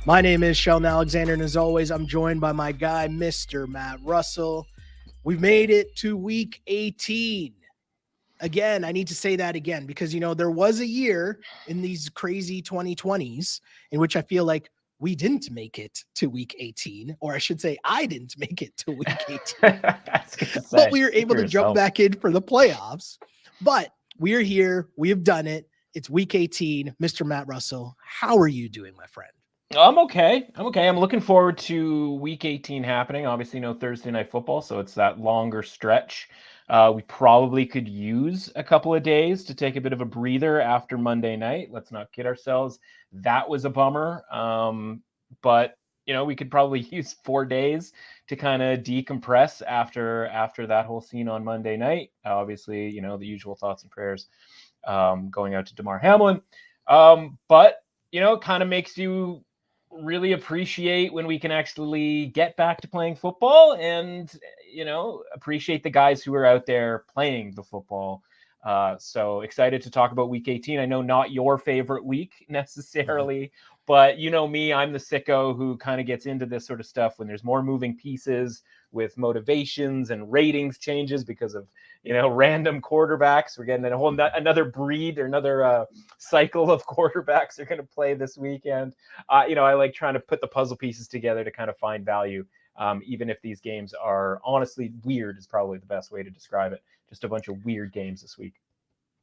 My name is Sheldon Alexander, and as always, I'm joined by my guy, Mr. Matt Russell. We've made it to week 18. Again, I need to say that again because, there was a year in these crazy 2020s in which I feel like we didn't make it to week 18, or I should say I didn't make it to week 18. But we were able to jump back in for the playoffs. But we are here. We have done it. It's week 18. Mr. Matt Russell, how are you doing, my friend? I'm okay. I'm looking forward to week 18 happening. Obviously, no Thursday night football, so it's that longer stretch. We probably could use a couple of days to take a bit of a breather after Monday night. Let's not kid ourselves. That was a bummer. But we could probably use 4 days to kind of decompress after that whole scene on Monday night. Obviously, the usual thoughts and prayers going out to Damar Hamlin. But it kind of makes you really appreciate when we can actually get back to playing football and, appreciate the guys who are out there playing the football. So excited to talk about week 18. I know not your favorite week necessarily, but me, I'm the sicko who kind of gets into this sort of stuff when there's more moving pieces with motivations and ratings changes because of, random quarterbacks. We're getting another breed or another cycle of quarterbacks are going to play this weekend. I like trying to put the puzzle pieces together to kind of find value. Even if these games are honestly weird is probably the best way to describe it. Just a bunch of weird games this week.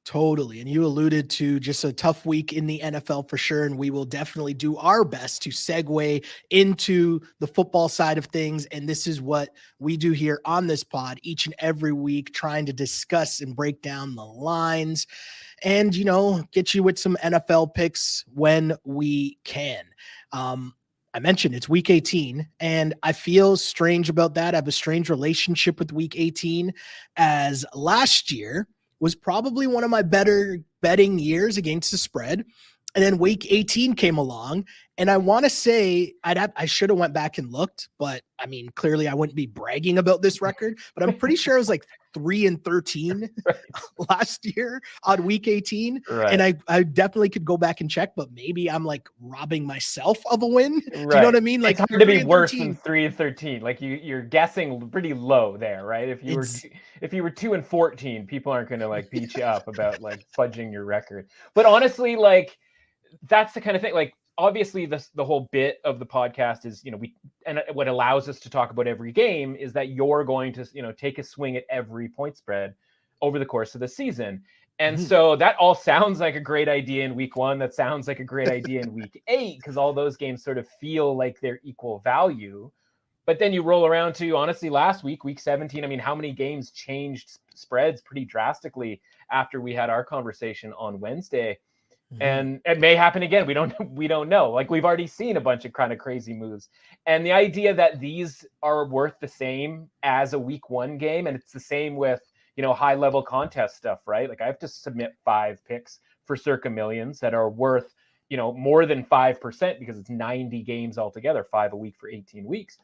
Totally. And you alluded to just a tough week in the NFL for sure. And we will definitely do our best to segue into the football side of things. And this is what we do here on this pod each and every week, trying to discuss and break down the lines and, get you with some NFL picks when we can. I mentioned it's week 18 and I feel strange about that. I have a strange relationship with week 18 as last year was probably one of my better betting years against the spread. And then week 18 came along, and I want to say I should have went back and looked, but I mean, clearly I wouldn't be bragging about this record, but I'm pretty sure it was like 3-13 last year on week 18. Right. And I definitely could go back and check, but maybe I'm like robbing myself of a win. Right. Do you know what I mean? Like, it's hard to be worse than 3-13. Like you're guessing pretty low there, right? If you were 2-14, people aren't going to like beat you up about like fudging your record. But honestly, like that's the kind of thing. Like obviously, the whole bit of the podcast is what allows us to talk about every game is that you're going to take a swing at every point spread over the course of the season. And so that all sounds like a great idea in week 1. That sounds like a great idea in week 8 because all those games sort of feel like they're equal value. But then you roll around to, honestly, last week, week 17. I mean, how many games changed spreads pretty drastically after we had our conversation on Wednesday? And it may happen again. We don't know. Like we've already seen a bunch of kind of crazy moves. And the idea that these are worth the same as a week 1 game, and it's the same with, high level contest stuff, right? Like I have to submit 5 picks for Circa Millions that are worth, more than 5% because it's 90 games altogether, 5 a week for 18 weeks.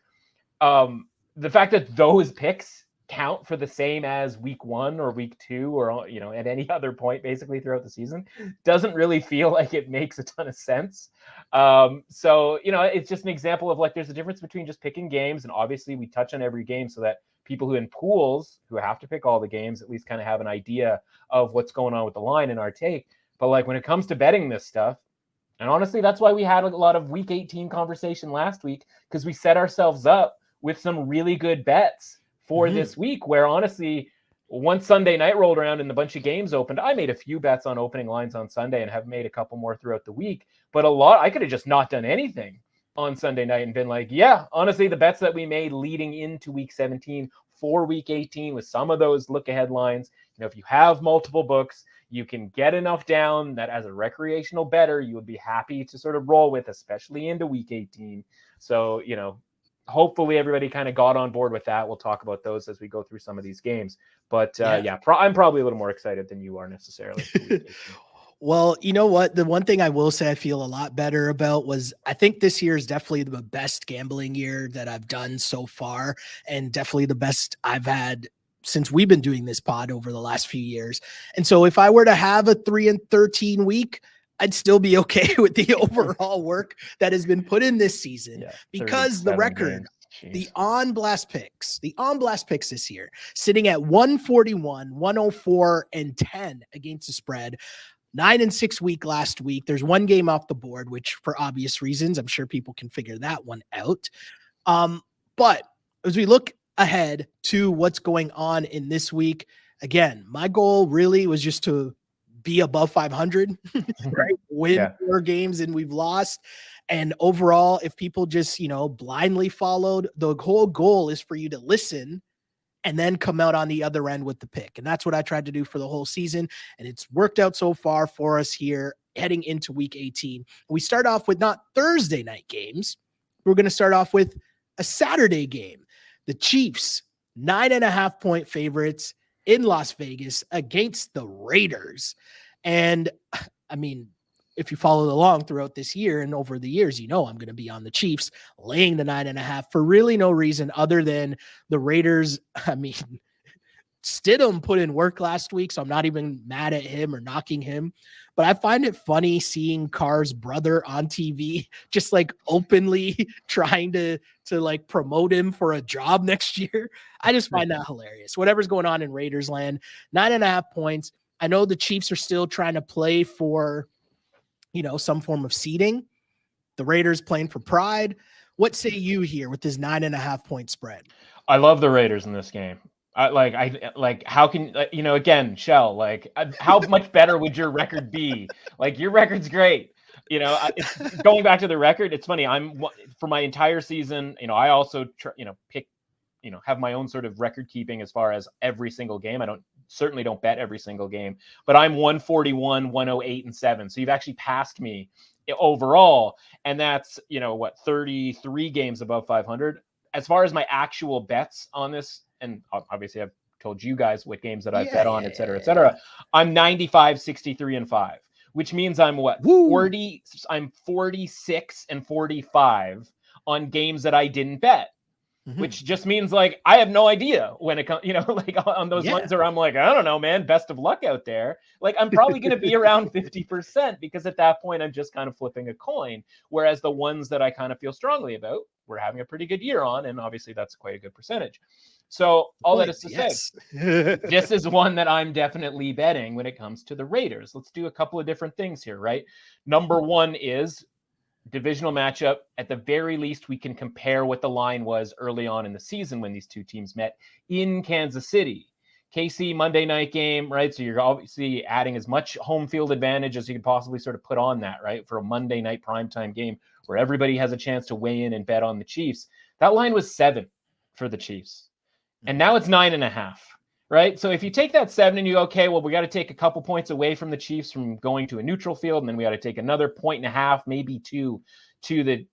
The fact that those picks count for the same as week 1 or week 2 or at any other point basically throughout the season doesn't really feel like it makes a ton of sense. So it's just an example of like there's a difference between just picking games, and obviously we touch on every game so that people who in pools who have to pick all the games at least kind of have an idea of what's going on with the line in our take. But like when it comes to betting this stuff, and honestly that's why we had a lot of week 18 conversation last week, because we set ourselves up with some really good bets for this week, where honestly, once Sunday night rolled around and a bunch of games opened, I made a few bets on opening lines on Sunday and have made a couple more throughout the week. But I could have just not done anything on Sunday night and been like, yeah, honestly, the bets that we made leading into week 17 for week 18 with some of those look ahead lines, if you have multiple books, you can get enough down that as a recreational bettor, you would be happy to sort of roll with, especially into week 18. So, hopefully everybody kind of got on board with that. We'll talk about those as we go through some of these games. But I'm probably a little more excited than you are necessarily. Well, you know what? The one thing I will say I feel a lot better about was I think this year is definitely the best gambling year that I've done so far, and definitely the best I've had since we've been doing this pod over the last few years. And so if I were to have a 3-13 week, I'd still be okay with the overall work that has been put in this season because the record, the on blast picks this year, sitting at 141, 104, and 10 against the spread. 9-6 week last week. There's one game off the board, which for obvious reasons, I'm sure people can figure that one out. But as we look ahead to what's going on in this week, again, my goal really was just to be above 500, right? Win 4 games and we've lost. And overall, if people just, blindly followed, the whole goal is for you to listen and then come out on the other end with the pick. And that's what I tried to do for the whole season. And it's worked out so far for us here heading into week 18. We start off with not Thursday night games. We're going to start off with a Saturday game. The Chiefs, 9.5-point favorites in Las Vegas against the Raiders. And I mean, if you followed along throughout this year and over the years, I'm going to be on the Chiefs laying the 9.5 for really no reason other than the Raiders. I mean, Stidham put in work last week, so I'm not even mad at him or knocking him. But I find it funny seeing Carr's brother on TV, just like openly trying to like promote him for a job next year. I just find that hilarious. Whatever's going on in Raiders land, 9.5 points. I know the Chiefs are still trying to play for, some form of seeding. The Raiders playing for pride. What say you here with this 9.5-point spread? I love the Raiders in this game. How can, again, Shell, how much better would your record be? Your record's great. It's going back to the record. It's funny. For my entire season, I also, pick, have my own sort of record keeping as far as every single game. I certainly don't bet every single game, but I'm 141, 108, and 7. So you've actually passed me overall. And that's, 33 games above 500. As far as my actual bets on this, and obviously I've told you guys what games that I've bet on, et cetera, et cetera. I'm 95, 63, and 5, which means I'm what? 40. I'm 46 and 45 on games that I didn't bet. Which just means I have no idea when it comes, on those ones where I'm I don't know, man, best of luck out there. I'm probably going to be around 50% because at that point I'm just kind of flipping a coin. Whereas the ones that I kind of feel strongly about, we're having a pretty good year on. And obviously that's quite a good percentage. So all that is to say, this is one that I'm definitely betting when it comes to the Raiders. Let's do a couple of different things here, right? Number one is divisional matchup. At the very least, we can compare what the line was early on in the season when these two teams met in Kansas City. KC Monday night game, right? So you're obviously adding as much home field advantage as you could possibly sort of put on that, right? For a Monday night primetime game where everybody has a chance to weigh in and bet on the Chiefs. That line was 7 for the Chiefs. And now it's 9.5. Right. So if you take that 7 and you go, okay, well, we got to take a couple points away from the Chiefs from going to a neutral field. And then we got to take another 1.5, maybe 2 to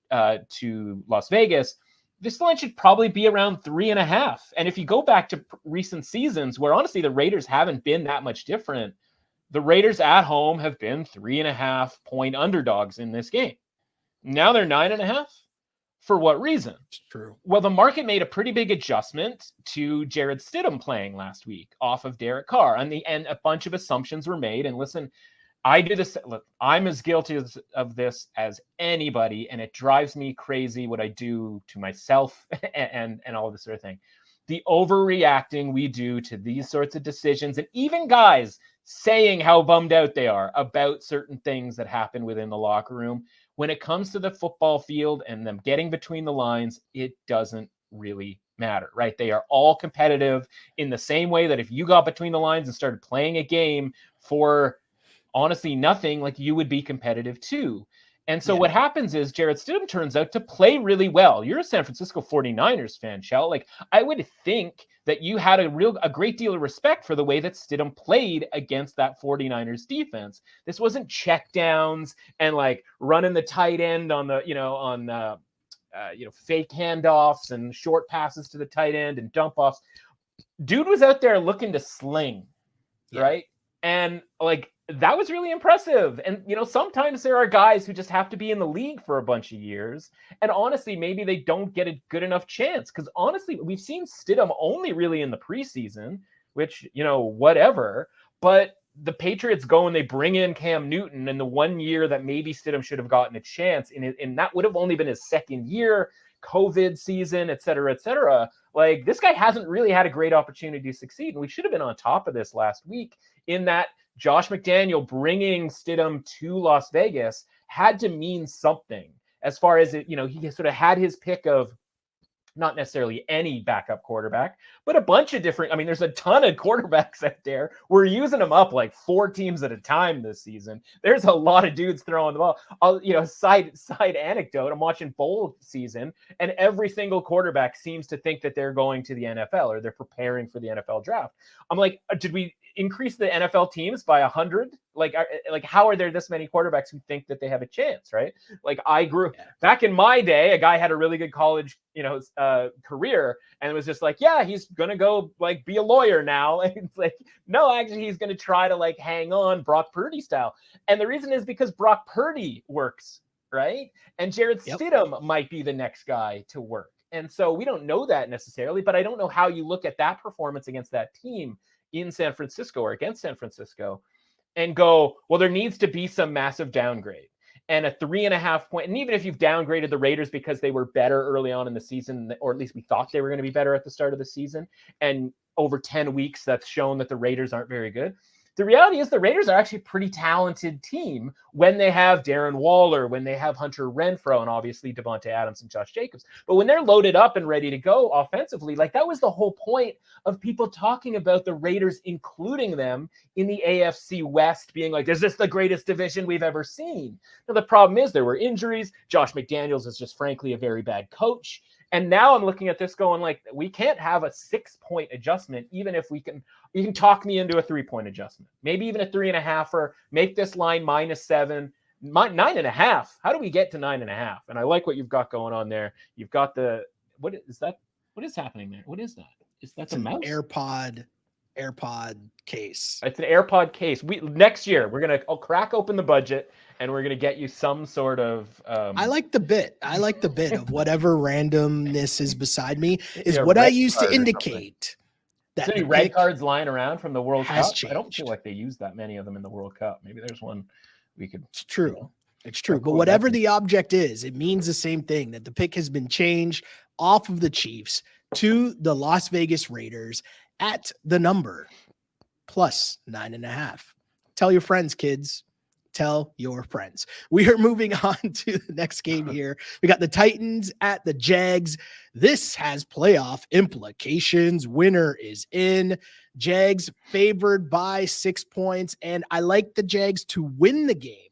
Las Vegas. This line should probably be around 3.5. And if you go back to recent seasons where honestly, the Raiders haven't been that much different. The Raiders at home have been 3.5 point underdogs in this game. Now they're 9.5. For what reason? It's true. Well, the market made a pretty big adjustment to Jared Stidham playing last week off of Derek Carr. And a bunch of assumptions were made. And listen, I do this. Look, I'm as guilty of this as anybody. And it drives me crazy what I do to myself and all of this sort of thing. The overreacting we do to these sorts of decisions, and even guys saying how bummed out they are about certain things that happen within the locker room. When it comes to the football field and them getting between the lines, it doesn't really matter, right? They are all competitive in the same way that if you got between the lines and started playing a game for honestly nothing, you would be competitive too. And so what happens is Jared Stidham turns out to play really well. You're a San Francisco 49ers fan, Shell. I would think that you had a great deal of respect for the way that Stidham played against that 49ers defense. This wasn't check downs and running the tight end on the, fake handoffs and short passes to the tight end and dump offs. Dude was out there looking to sling, right? And that was really impressive. And, sometimes there are guys who just have to be in the league for a bunch of years. And honestly, maybe they don't get a good enough chance. Because honestly, we've seen Stidham only really in the preseason, which, whatever. But the Patriots go and they bring in Cam Newton in the 1 year that maybe Stidham should have gotten a chance, and that would have only been his second year, COVID season, et cetera, like this guy hasn't really had a great opportunity to succeed. And we should have been on top of this last week in that Josh McDaniel bringing Stidham to Las Vegas had to mean something as far as it, he sort of had his pick of not necessarily any backup quarterback, but a bunch of different, there's a ton of quarterbacks out there. We're using them up like 4 teams at a time this season. There's a lot of dudes throwing the ball. Side anecdote, I'm watching bowl season and every single quarterback seems to think that they're going to the NFL or they're preparing for the NFL draft. I'm like, did we increase the NFL teams by 100? Like how are there this many quarterbacks who think that they have a chance, right? Like I grew back in my day, a guy had a really good college, career, and it was just like, yeah, he's gonna go like be a lawyer now. And it's like, no, actually, he's gonna try to like hang on Brock Purdy style. And the reason is because Brock Purdy works, right? And Jared Stidham might be the next guy to work. And so we don't know that necessarily, but I don't know how you look at that performance against that team in San Francisco or against San Francisco and go, well, there needs to be some massive downgrade and a 3.5 point. And even if you've downgraded the Raiders because they were better early on in the season, or at least we thought they were going to be better at the start of the season, and over 10 weeks, that's shown that the Raiders aren't very good. The reality is the Raiders are actually a pretty talented team when they have Darren Waller, when they have Hunter Renfrow, and obviously Devontae Adams and Josh Jacobs. But when they're loaded up and ready to go offensively, like that was the whole point of people talking about the Raiders, including them in the AFC West, being like, is this the greatest division we've ever seen? Now, the problem is there were injuries. Josh McDaniels is just frankly a very bad coach. And now I'm looking at this going like, we can't have a 6-point adjustment, even if you can talk me into a 3-point adjustment, maybe even a 3.5, or make this line -7, 9.5. How do we get to 9.5? And I like what you've got going on there. You've got what is that? What is happening there? What is that? Is that a mouse? AirPod case. It's an AirPod case. Next year I'll crack open the budget and we're gonna get you some sort of. I like the bit of whatever randomness is beside me is what I use to indicate that any red cards lying around from the World Cup. Changed. I don't feel like they use that many of them in the World Cup. Maybe there's one we could. It's true. It's true. But whatever the object is, it means the same thing, that the pick has been changed off of the Chiefs to the Las Vegas Raiders at the number plus 9.5. Tell your friends, kids. Tell your friends. We are moving on to the next game here. We got the Titans at the Jags. This has playoff implications. Winner is in. Jags favored by 6 points, and I like the Jags to win the game.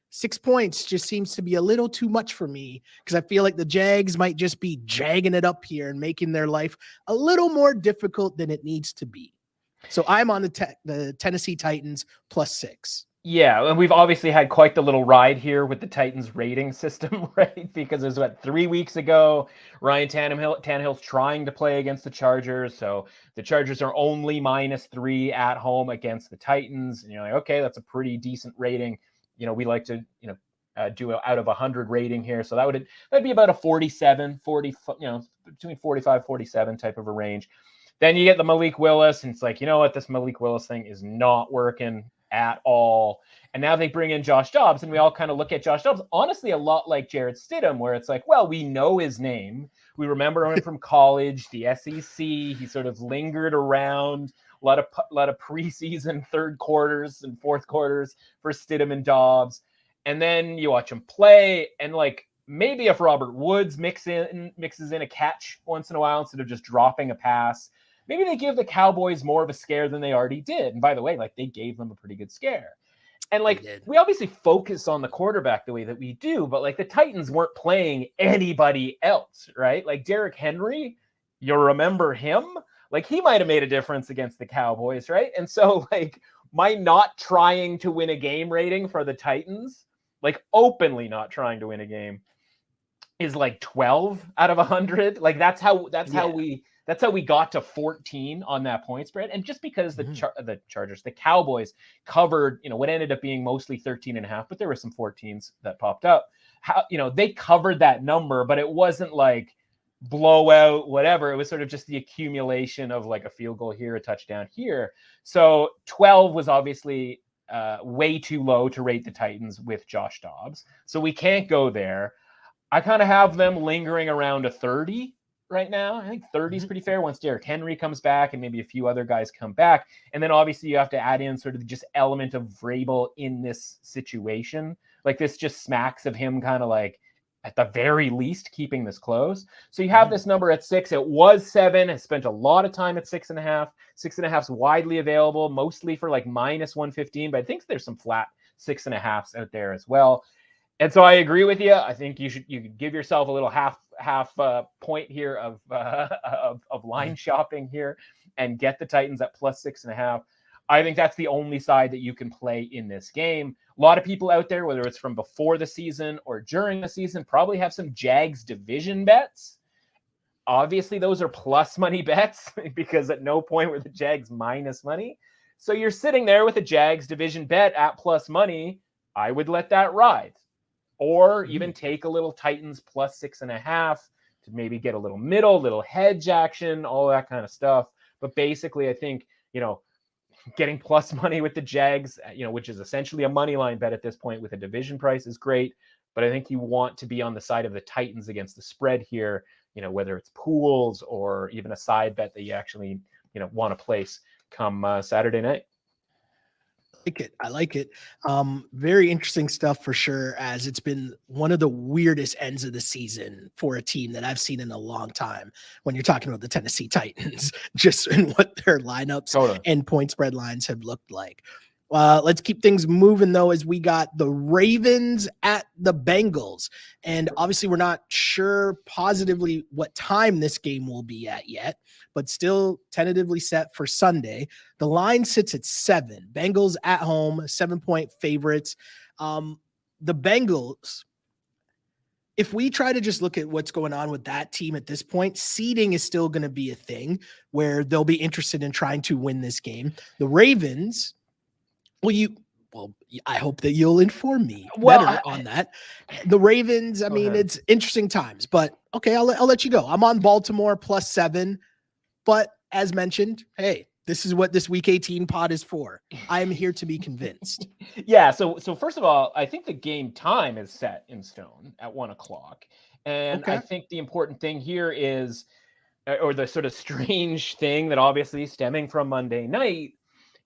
6 points just seems to be a little too much for me because I feel like the Jags might just be jagging it up here and making their life a little more difficult than it needs to be. So I'm on the Tennessee Titans plus 6. Yeah, and we've obviously had quite the little ride here with the Titans rating system, right? Because it was 3 weeks ago, Ryan Tannehill's trying to play against the Chargers. So the Chargers are only -3 at home against the Titans. And you're like, okay, that's a pretty decent rating. We like to, do out of 100 rating here. So that'd be about a 47, 40, between 45, 47 type of a range. Then you get the Malik Willis, and it's like, you know what? This Malik Willis thing is not working at all. And now they bring in Josh Dobbs, and we all kind of look at Josh Dobbs, honestly, a lot like Jared Stidham, where it's like, well, we know his name. We remember him from college, the SEC. He sort of lingered around a lot of preseason third quarters and fourth quarters for Stidham and Dobbs. And then you watch him play, and like maybe if Robert Woods mixes in a catch once in a while instead of just dropping a pass, maybe they give the Cowboys more of a scare than they already did. And by the way, like they gave them a pretty good scare. And like we obviously focus on the quarterback the way that we do, but like the Titans weren't playing anybody else, right? Like Derrick Henry, you'll remember him. Like he might have made a difference against the Cowboys, right? And so like my not trying to win a game rating for the Titans, like openly not trying to win a game, is like 12 out of 100. Like that's how we got to 14 on that point spread. And just because the Chargers, the Cowboys covered, what ended up being mostly 13.5, but there were some 14s that popped up. They covered that number, but it wasn't like blowout, whatever. It was sort of just the accumulation of like a field goal here, a touchdown here. So 12 was obviously way too low to rate the Titans with Josh Dobbs. So we can't go there. I kind of have them lingering around a 30 right now. I think 30 is pretty fair once Derrick Henry comes back and maybe a few other guys come back. And then obviously you have to add in sort of just element of Vrabel in this situation. Like this just smacks of him kind of like at the very least keeping this close. So you have this number at 6. It was 7. I spent a lot of time at 6.5. 6.5 is widely available, mostly for like minus 115, but I think there's some flat 6.5s out there as well. And so I agree with you. I think you could give yourself a little half point here of line shopping here and get the Titans at plus 6.5. I think that's the only side that you can play in this game. A lot of people out there, whether it's from before the season or during the season, probably have some Jags division bets. Obviously, those are plus money bets because at no point were the Jags minus money. So you're sitting there with a Jags division bet at plus money. I would let that ride. Or even take a little Titans plus 6.5 to maybe get a little middle, little hedge action, all that kind of stuff. But basically, I think, getting plus money with the Jags, which is essentially a money line bet at this point with a division price is great. But I think you want to be on the side of the Titans against the spread here, whether it's pools or even a side bet that you actually, want to place come Saturday night. I like it. Very interesting stuff for sure, as it's been one of the weirdest ends of the season for a team that I've seen in a long time when you're talking about the Tennessee Titans, just in what their lineups and point spread lines have looked like. Let's keep things moving, though, as we got the Ravens at the Bengals. And obviously, we're not sure positively what time this game will be at yet, but still tentatively set for Sunday. The line sits at 7. Bengals at home, 7-point favorites. The Bengals, if we try to just look at what's going on with that team at this point, seeding is still going to be a thing where they'll be interested in trying to win this game. The Ravens... I hope that you'll inform me better on that. The Ravens, it's interesting times, but okay, I'll let you go. I'm on Baltimore plus 7, but as mentioned, hey, this is what this Week 18 pod is for. I am here to be convinced. Yeah. So first of all, I think the game time is set in stone at 1:00, and I think the important thing here is, or the sort of strange thing that obviously stemming from Monday night,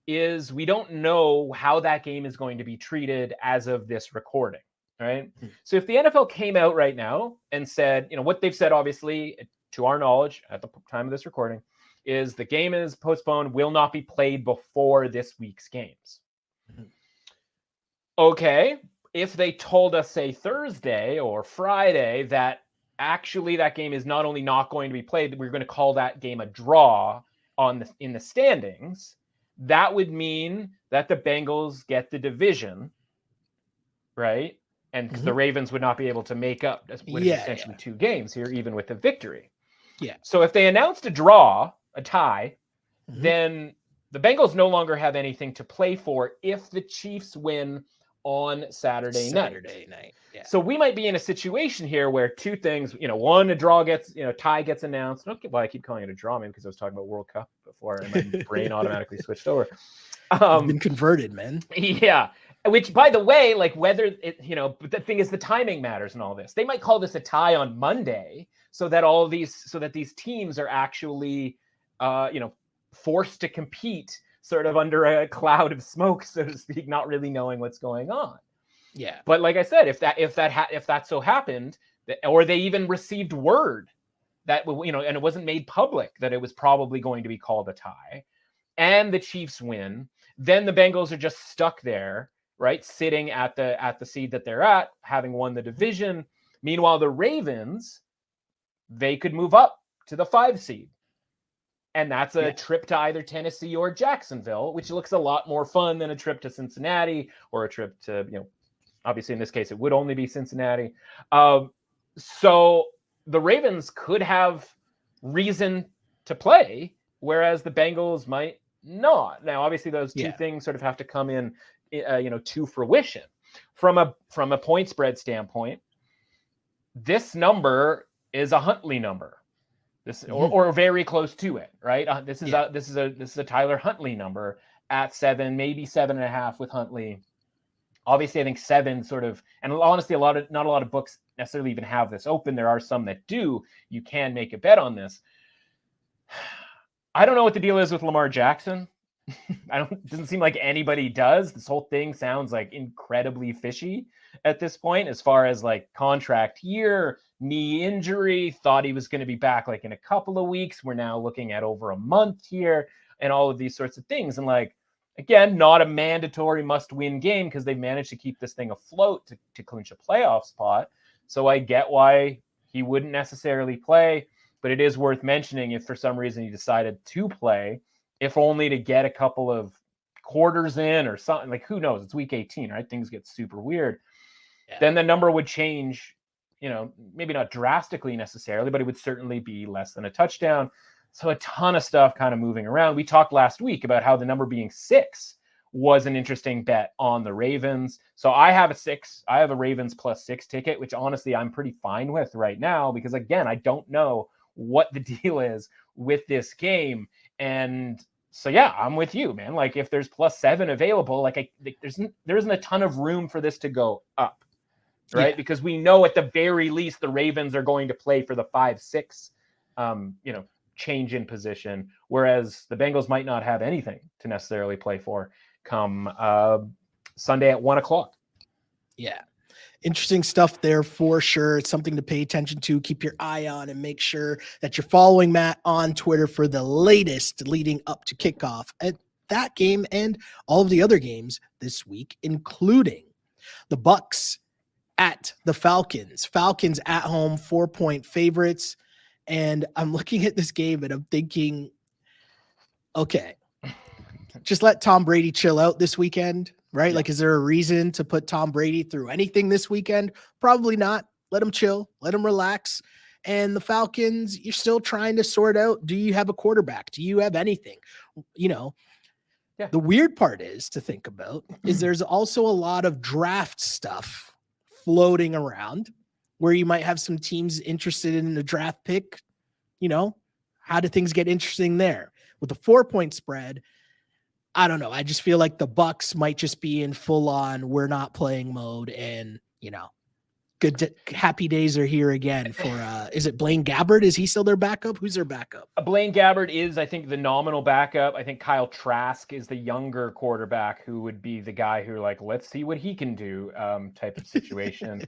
is we don't know how that game is going to be treated as of this recording, right? So if the NFL came out right now and said, what they've said, obviously, to our knowledge, at the time of this recording, is the game is postponed, will not be played before this week's games. Okay, if they told us, say, Thursday or Friday that actually that game is not only not going to be played, we're going to call that game a draw in the standings, that would mean that the Bengals get the division, right? And because the Ravens would not be able to make up essentially 2 games here, even with a victory. Yeah. So if they announced a draw, a tie, then the Bengals no longer have anything to play for if the Chiefs win on Saturday night. Yeah. So we might be in a situation here where 2 things, one, a draw gets, tie gets announced. Okay, well, I keep calling it a draw, maybe because I was talking about World Cup before and my brain automatically switched over. Been converted, man. Yeah. Which, by the way, like whether it, but the thing is the timing matters in all this. They might call this a tie on Monday so that these teams are actually, forced to compete sort of under a cloud of smoke, so to speak, not really knowing what's going on. Yeah. But like I said, if that so happened, or they even received word that, and it wasn't made public that it was probably going to be called a tie, and the Chiefs win, then the Bengals are just stuck there, right, sitting at the seed that they're at, having won the division. Meanwhile, the Ravens, they could move up to the 5 seed. And that's a trip to either Tennessee or Jacksonville, which looks a lot more fun than a trip to Cincinnati or a trip to, obviously in this case, it would only be Cincinnati. So the Ravens could have reason to play, whereas the Bengals might not. Now, obviously, those 2 things sort of have to come in, to fruition. From a point spread standpoint, this number is a Huntley number. This or very close to it, right? This is a Tyler Huntley number at 7, maybe 7.5 with Huntley. Obviously, I think 7 sort of, and honestly, not a lot of books necessarily even have this open. There are some that do. You can make a bet on this. I don't know what the deal is with Lamar Jackson. It doesn't seem like anybody does. This whole thing sounds like incredibly fishy at this point, as far as like contract year, knee injury, thought he was going to be back like in a couple of weeks. We're now looking at over a month here and all of these sorts of things. And like, again, not a mandatory must-win game because they've managed to keep this thing afloat to clinch a playoff spot. So I get why he wouldn't necessarily play, but it is worth mentioning if for some reason he decided to play, if only to get a couple of quarters in or something. Like, who knows? It's week 18, right? Things get super weird. Yeah. Then the number would change, maybe not drastically necessarily, but it would certainly be less than a touchdown. So a ton of stuff kind of moving around. We talked last week about how the number being 6 was an interesting bet on the Ravens. So I have a 6. I have a Ravens +6 ticket, which honestly I'm pretty fine with right now because, again, I don't know what the deal is with this game. And so, yeah, I'm with you, man. Like, if there's +7 available, there isn't a ton of room for this to go up, right? Yeah. Because we know at the very least the Ravens are going to play for the 5-6, change in position, whereas the Bengals might not have anything to necessarily play for come Sunday at 1:00. Yeah. Interesting stuff there for sure. It's something to pay attention to, keep your eye on, and make sure that you're following Matt on Twitter for the latest leading up to kickoff at that game and all of the other games this week, including the Bucs at the Falcons. Falcons at home, 4-point favorites. And I'm looking at this game and I'm thinking, okay, just let Tom Brady chill out this weekend, right? Yeah. Like, is there a reason to put Tom Brady through anything this weekend? Probably not. Let him chill. Let him relax. And the Falcons, you're still trying to sort out, do you have a quarterback? Do you have anything? The weird part is to think about is there's also a lot of draft stuff floating around where you might have some teams interested in a draft pick. How do things get interesting there? With the 4-point spread, I don't know. I just feel like the Bucs might just be in full on we're not playing mode, and happy days are here again for is it Blaine Gabbert? Is he still their backup? Who's their backup? Blaine Gabbert is, I think, the nominal backup. I think Kyle Trask is the younger quarterback who would be the guy who, like, let's see what he can do type of situation.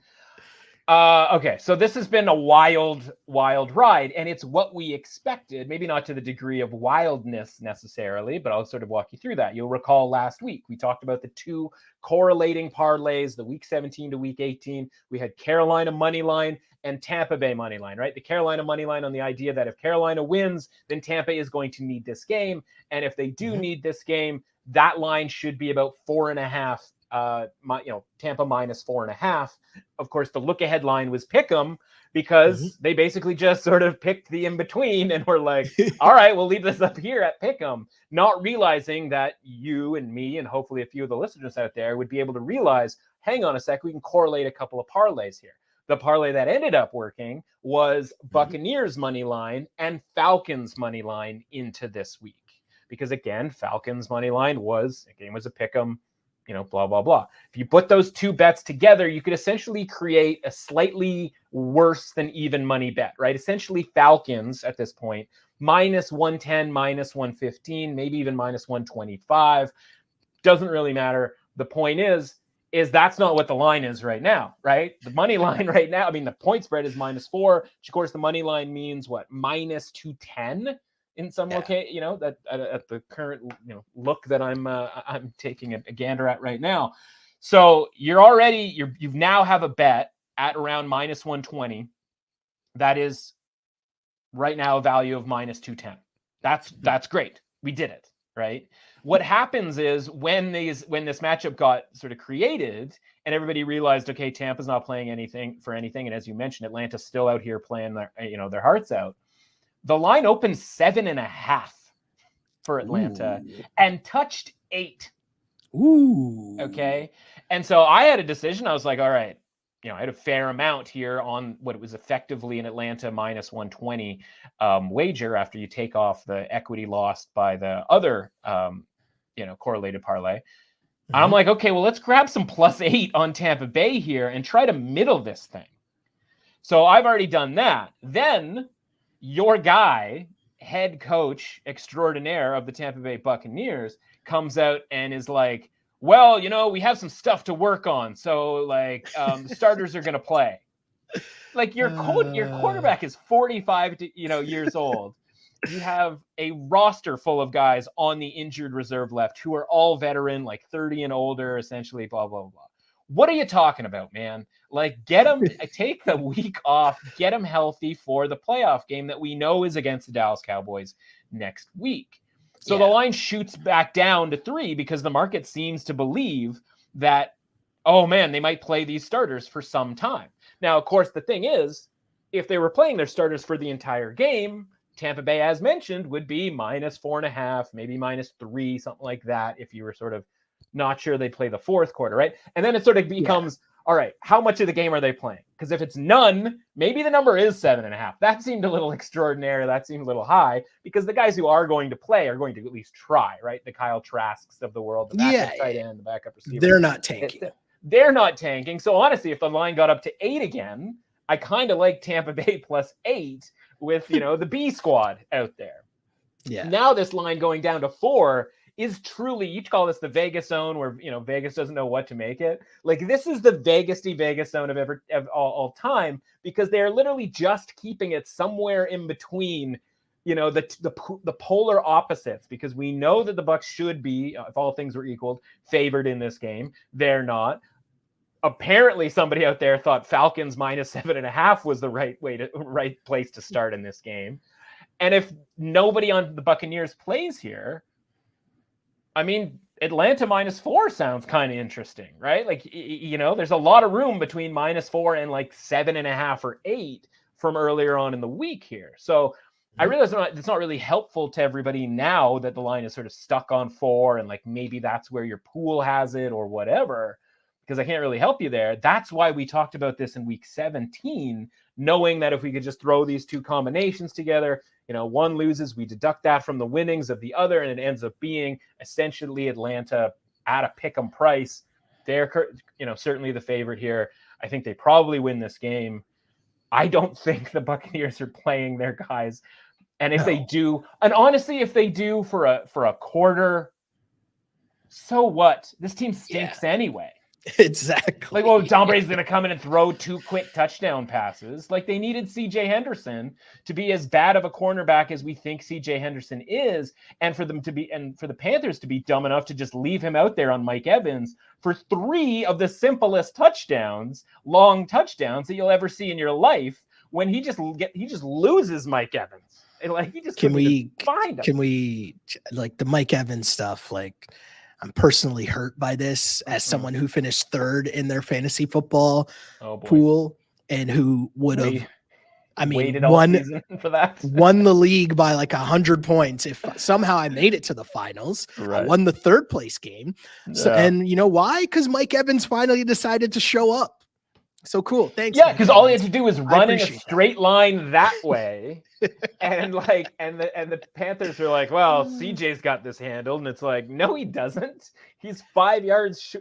Okay, so this has been a wild ride, and it's what we expected, maybe not to the degree of wildness necessarily, but I'll sort of walk you through that. You'll recall last week, we talked about the 2 correlating parlays, the week 17 to week 18. We had Carolina money line and Tampa Bay money line, right? The Carolina money line on the idea that if Carolina wins, then Tampa is going to need this game. And if they do need this game, that line should be about 4.5. Tampa -4.5. Of course, the look ahead line was pick 'em because they basically just sort of picked the in between and were like, all right, we'll leave this up here at pick 'em, not realizing that you and me and hopefully a few of the listeners out there would be able to realize, hang on a sec, we can correlate a couple of parlays here. The parlay that ended up working was Buccaneers money line and Falcons money line into this week. Because again, Falcons money line was a pick 'em, blah, blah, blah. If you put those 2 bets together, you could essentially create a slightly worse than even money bet, right? Essentially Falcons at this point, -110, -115, maybe even -125. Doesn't really matter. The point is that's not what the line is right now, right? The money line right now, the point spread is -4, which of course the money line means what? -210. In some location, that at the current look that I'm taking a gander at right now. So you've now have a bet at around -120. That is right now a value of -210. That's great. We did it, right? What happens is when this matchup got sort of created and everybody realized, okay, Tampa's not playing anything, and as you mentioned, Atlanta's still out here playing their hearts out. The line opened 7.5 for Atlanta and touched 8. Ooh. Okay. And so I had a decision. I was like, all right, I had a fair amount here on what it was effectively an Atlanta minus 120 wager after you take off the equity lost by the other, correlated parlay. I'm like, okay, well, let's grab some +8 on Tampa Bay here and try to middle this thing. So I've already done that. Then your guy, head coach extraordinaire of the Tampa Bay Buccaneers, comes out and is like, well, we have some stuff to work on. So the starters are going to play. Like your quarterback is 45 years old. You have a roster full of guys on the injured reserve left who are all veteran, like 30 and older, essentially, blah, blah, blah. What are you talking about, man? Like, get them, take the week off, get them healthy for the playoff game that we know is against the Dallas Cowboys next week. So the line shoots back down to 3 because the market seems to believe that, oh man, they might play these starters for some time. Now, of course, the thing is, if they were playing their starters for the entire game, Tampa Bay, as mentioned, would be -4.5, maybe -3, something like that, if you were sort of not sure they'd play the fourth quarter, right? And then it sort of becomes, all right, how much of the game are they playing? Because if it's none, maybe the number is 7.5. That seemed a little extraordinary. That seemed a little high because the guys who are going to play are going to at least try, right? The Kyle Trasks of the world, the backup tight end, the backup receiver. They're not tanking. They're not tanking. So honestly, if the line got up to 8 again, I kind of like Tampa Bay +8 with, the B squad out there. Yeah. Now this line going down to 4 is truly, you call this the Vegas zone where, Vegas doesn't know what to make it. Like, this is the Vegas zone of all time, because they're literally just keeping it somewhere in between, the polar opposites, because we know that the Bucs should be, if all things were equal, favored in this game. They're not. Apparently somebody out there thought Falcons -7.5 was the right place to start in this game. And if nobody on the Buccaneers plays here, I mean, Atlanta -4 sounds kind of interesting, right? Like, there's a lot of room between -4 and like 7.5 or 8 from earlier on in the week here. So I realize it's not really helpful to everybody now that the line is sort of stuck on 4 and like maybe that's where your pool has it or whatever, because I can't really help you there. That's why we talked about this in week 17, knowing that if we could just throw these two combinations together, one loses, we deduct that from the winnings of the other, and it ends up being essentially Atlanta at a pick'em price. They're, certainly the favorite here. I think they probably win this game. I don't think the Buccaneers are playing their guys. And if they do, and honestly, if they do for a quarter, so what? This team stinks anyway. Exactly. Like, well, Tom Brady's going to come in and throw 2 quick touchdown passes. Like, they needed CJ Henderson to be as bad of a cornerback as we think CJ Henderson is, and for the Panthers to be dumb enough to just leave him out there on Mike Evans for 3 of the simplest long touchdowns that you'll ever see in your life, when he just loses Mike Evans. Like, he just can we find him. Can we, like, the Mike Evans stuff, like, I'm personally hurt by this as someone who finished 3rd in their fantasy football pool and who would have, won for that. won the league by like 100 points. If somehow I made it to the finals, I won the 3rd place game. So, and you know why? Because Mike Evans finally decided to show up. So cool. Thanks. Yeah, because all he had to do was run in a straight line that way. and the Panthers were like, well, CJ's got this handled. And it's like, no, he doesn't. He's 5 yards,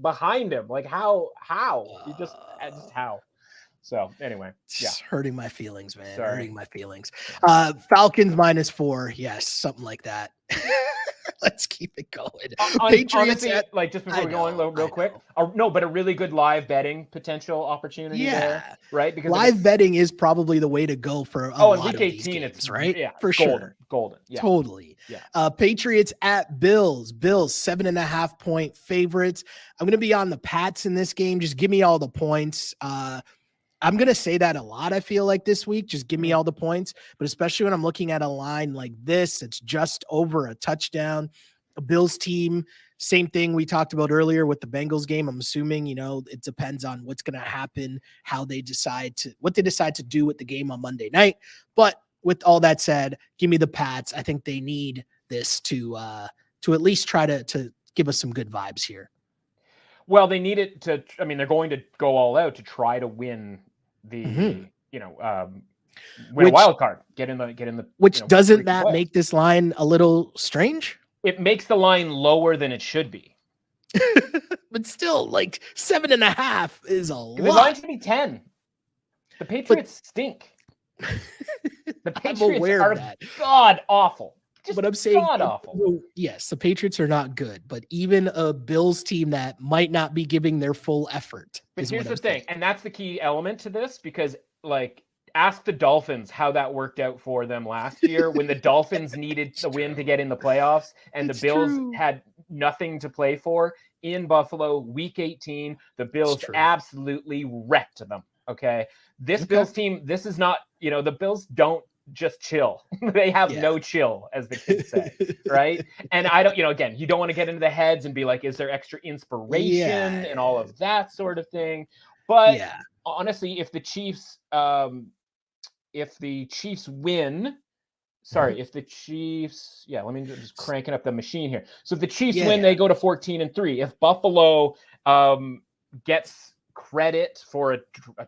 behind him. Like, how? You just how? So anyway, just hurting my feelings, man. Sorry. Hurting my feelings. Falcons -4. Yes, something like that. Let's keep it going. Patriots, honestly, just before we go on real quick. But a really good live betting potential opportunity there, right? Because live betting is probably the way to go for a lot week of 18, these games, it's right? Yeah, for sure. Golden. Yeah. Totally. Yeah. Patriots at Bills. Bills 7.5 point favorites. I'm going to be on the Pats in this game. Just give me all the points. I'm going to say that a lot, I feel like, this week. Just give me all the points. But especially when I'm looking at a line like this, it's just over a touchdown. A Bills team, same thing we talked about earlier with the Bengals game. I'm assuming, it depends on what's going to happen, what they decide to do with the game on Monday night. But with all that said, give me the Pats. I think they need this to at least try to give us some good vibes here. Well, they need it to. I mean, they're going to go all out to try to win the win a wild card, get in the. Which doesn't that playoffs. make this line a little strange? It makes the line lower than it should be. But still, like 7.5 is a lot. The line should be 10. The Patriots stink. The Patriots are god awful. But I'm saying, god awful. Yes, the Patriots are not good, but even a Bills team that might not be giving their full effort. But here's the thing, and that's the key element to this, because like ask the Dolphins how that worked out for them last year when the Dolphins needed the win to get in the playoffs and the Bills had nothing to play for in Buffalo, week 18. The Bills absolutely wrecked them. Okay. This Bills team, this is not, the Bills don't just chill. They have no chill, as the kids say. Right. And I don't, again, you don't want to get into the heads and be like, is there extra inspiration and all of that sort of thing. But honestly, if the Chiefs win, if the Chiefs, let me just cranking up the machine here. So if the Chiefs win, they go to 14-3. If Buffalo gets credit for a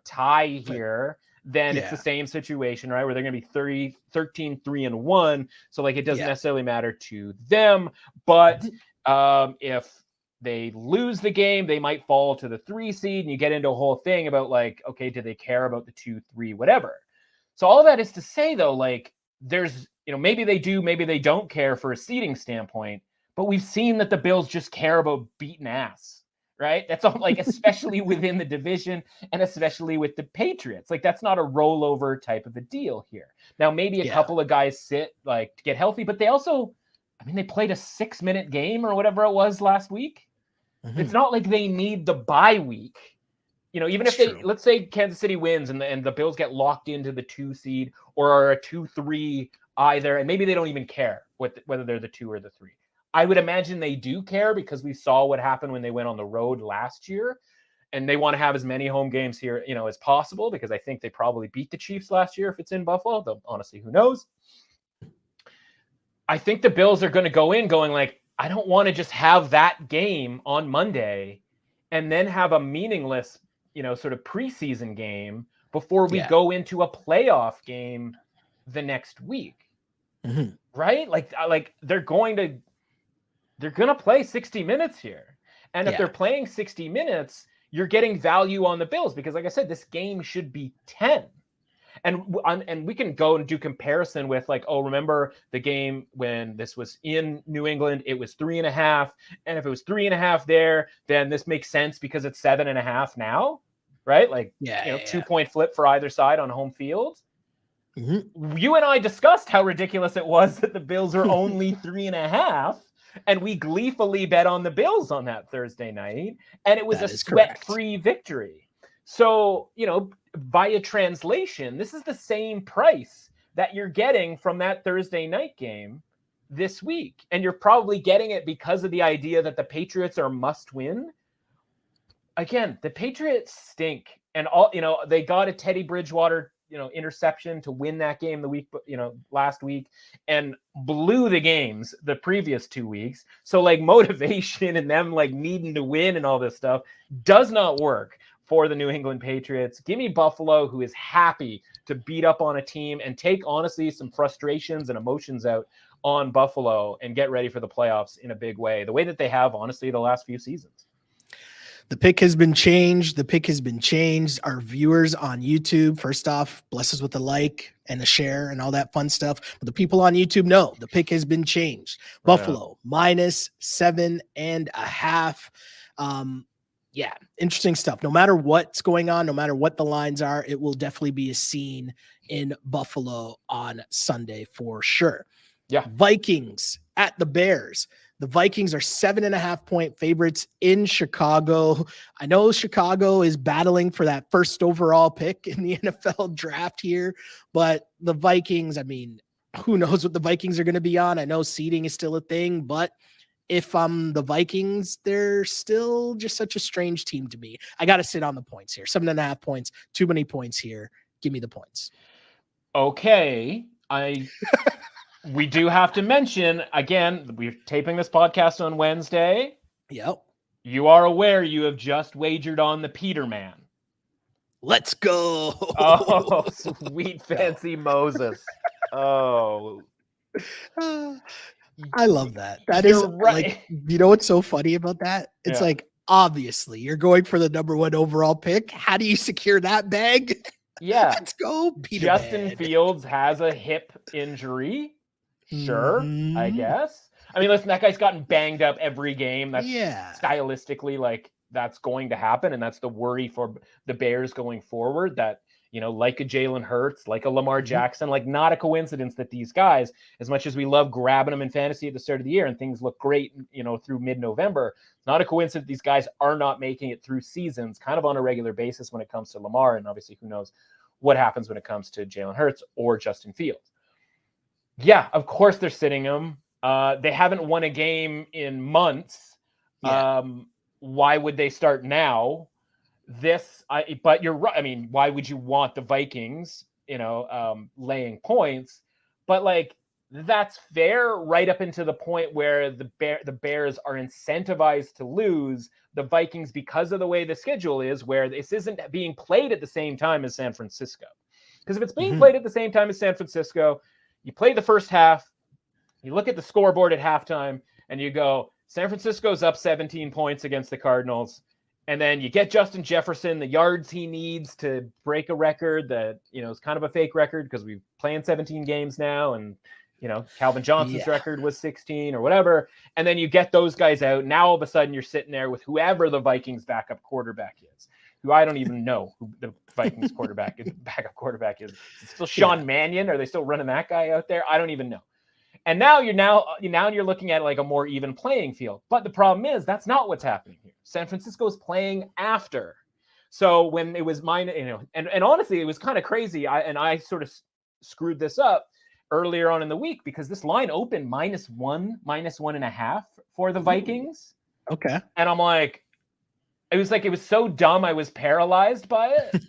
tie here, then it's the same situation, right? Where they're going to be 13-3-1. So like, it doesn't necessarily matter to them, but if they lose the game, they might fall to the 3 seed, and you get into a whole thing about like, okay, do they care about the 2-3, whatever. So all of that is to say, though, like there's, maybe they do, maybe they don't care for a seeding standpoint, but we've seen that the Bills just care about beating ass, right? That's all, like, especially within the division and especially with the Patriots. Like, that's not a rollover type of a deal here. Now, maybe a couple of guys sit like to get healthy, but they also, they played a 6-minute game or whatever it was last week. It's not like they need the bye week. Even if let's say Kansas City wins and the Bills get locked into the 2 seed or are a 2-3 either, and maybe they don't even care whether they're the 2 or the 3. I would imagine they do care because we saw what happened when they went on the road last year, and they want to have as many home games here, as possible, because I think they probably beat the Chiefs last year if it's in Buffalo. Though honestly, who knows? I think the Bills are going to go in going like, I don't want to just have that game on Monday and then have a meaningless, sort of preseason game before we go into a playoff game the next week. Right? Like they're going to play 60 minutes here. And if they're playing 60 minutes, you're getting value on the Bills because, like I said, this game should be 10. And we can go and do comparison with like, oh, remember the game when this was in New England, it was 3.5. And if it was 3.5 there, then this makes sense because it's 7.5 now, right? Like, 2-point flip for either side on home field. You and I discussed how ridiculous it was that the Bills are only 3.5. And we gleefully bet on the Bills on that Thursday night. And it was a sweat-free victory. So, via translation, this is the same price that you're getting from that Thursday night game this week. And you're probably getting it because of the idea that the Patriots are must win. Again, the Patriots stink. And they got a Teddy Bridgewater, interception to win that game last week and blew the games the previous 2 weeks. So like motivation and them like needing to win and all this stuff does not work for the New England Patriots. Give me Buffalo, who is happy to beat up on a team and take, honestly, some frustrations and emotions out on Buffalo and get ready for the playoffs in a big way, the way that they have, honestly, the last few seasons. The pick has been changed. Our viewers on YouTube, first off, bless us with the like and the share and all that fun stuff. But the people on YouTube know the pick has been changed. Right. Buffalo minus 7.5. Interesting stuff. No matter what's going on, no matter what the lines are, it will definitely be a scene in Buffalo on Sunday for sure. Yeah. Vikings at the Bears. The Vikings are 7.5-point favorites in Chicago. I know Chicago is battling for that first overall pick in the NFL draft here, but the Vikings, who knows what the Vikings are going to be on? I know seeding is still a thing, but if I'm the Vikings, they're still just such a strange team to me. I got to sit on the points here. 7.5 points, too many points here. Give me the points. Okay. We do have to mention, again, we're taping this podcast on Wednesday. Yep. You are aware you have just wagered on the Peterman. Let's go. Oh, sweet fancy Moses. Oh. I love that. That You're is right. like, you know what's so funny about that? It's like, obviously, you're going for the number 1 overall pick. How do you secure that bag? Yeah. Let's go, Peter. Justin Fields has a hip injury. Sure, I guess. I mean, listen, that guy's gotten banged up every game. That's stylistically, like, that's going to happen, and that's the worry for the Bears going forward, that, you know, like a Jalen Hurts, like a Lamar Jackson, like, not a coincidence that these guys, as much as we love grabbing them in fantasy at the start of the year and things look great, you know, through mid-November, not a coincidence these guys are not making it through seasons kind of on a regular basis when it comes to Lamar, and obviously who knows what happens when it comes to Jalen Hurts or Justin Fields. Yeah, of course they're sitting him. They haven't won a game in months. Why would they start now? But you're right. I mean, why would you want the Vikings, you know, laying points? But like, that's fair right up into the point where the Bears are incentivized to lose. The Vikings, because of the way the schedule is, where this isn't being played at the same time as San Francisco. Because if it's being played at the same time as San Francisco, you play the first half, you look at the scoreboard at halftime, and you go, San Francisco's up 17 points against the Cardinals. And then you get Justin Jefferson the yards he needs to break a record that, you know, is kind of a fake record because we're playing 17 games now. And, you know, Calvin Johnson's record was 16 or whatever. And then you get those guys out. Now, all of a sudden, you're sitting there with whoever the Vikings backup quarterback is, who I don't even know who the Vikings backup quarterback is. Is it still Sean Mannion? Are they still running that guy out there? I don't even know. And now you're looking at like a more even playing field. But the problem is that's not what's happening here. San Francisco is playing after. So when it was mine, you know, and honestly, it was kind of crazy. I sort of screwed this up earlier on in the week because this line opened -1, -1.5 for the Vikings. Okay. And I'm like, it was so dumb. I was paralyzed by it.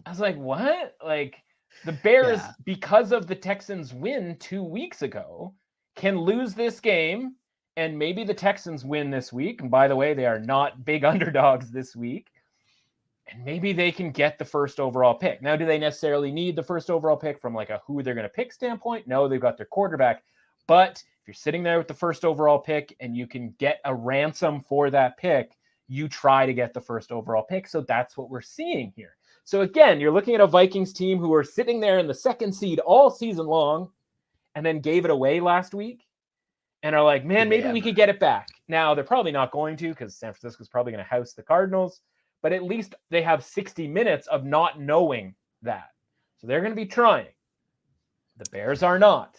I was like, what? Like, the Bears, because of the Texans' win 2 weeks ago, can lose this game, and maybe the Texans win this week. And by the way, they are not big underdogs this week. And maybe they can get the first overall pick. Now, do they necessarily need the first overall pick from like a who they're going to pick standpoint? No, they've got their quarterback. But if you're sitting there with the first overall pick and you can get a ransom for that pick, you try to get the first overall pick. So that's what we're seeing here. So again, you're looking at a Vikings team who are sitting there in the second seed all season long and then gave it away last week and are like, man, maybe we could get it back. Now, they're probably not going to because San Francisco's probably going to house the Cardinals, but at least they have 60 minutes of not knowing that. So they're going to be trying. The Bears are not.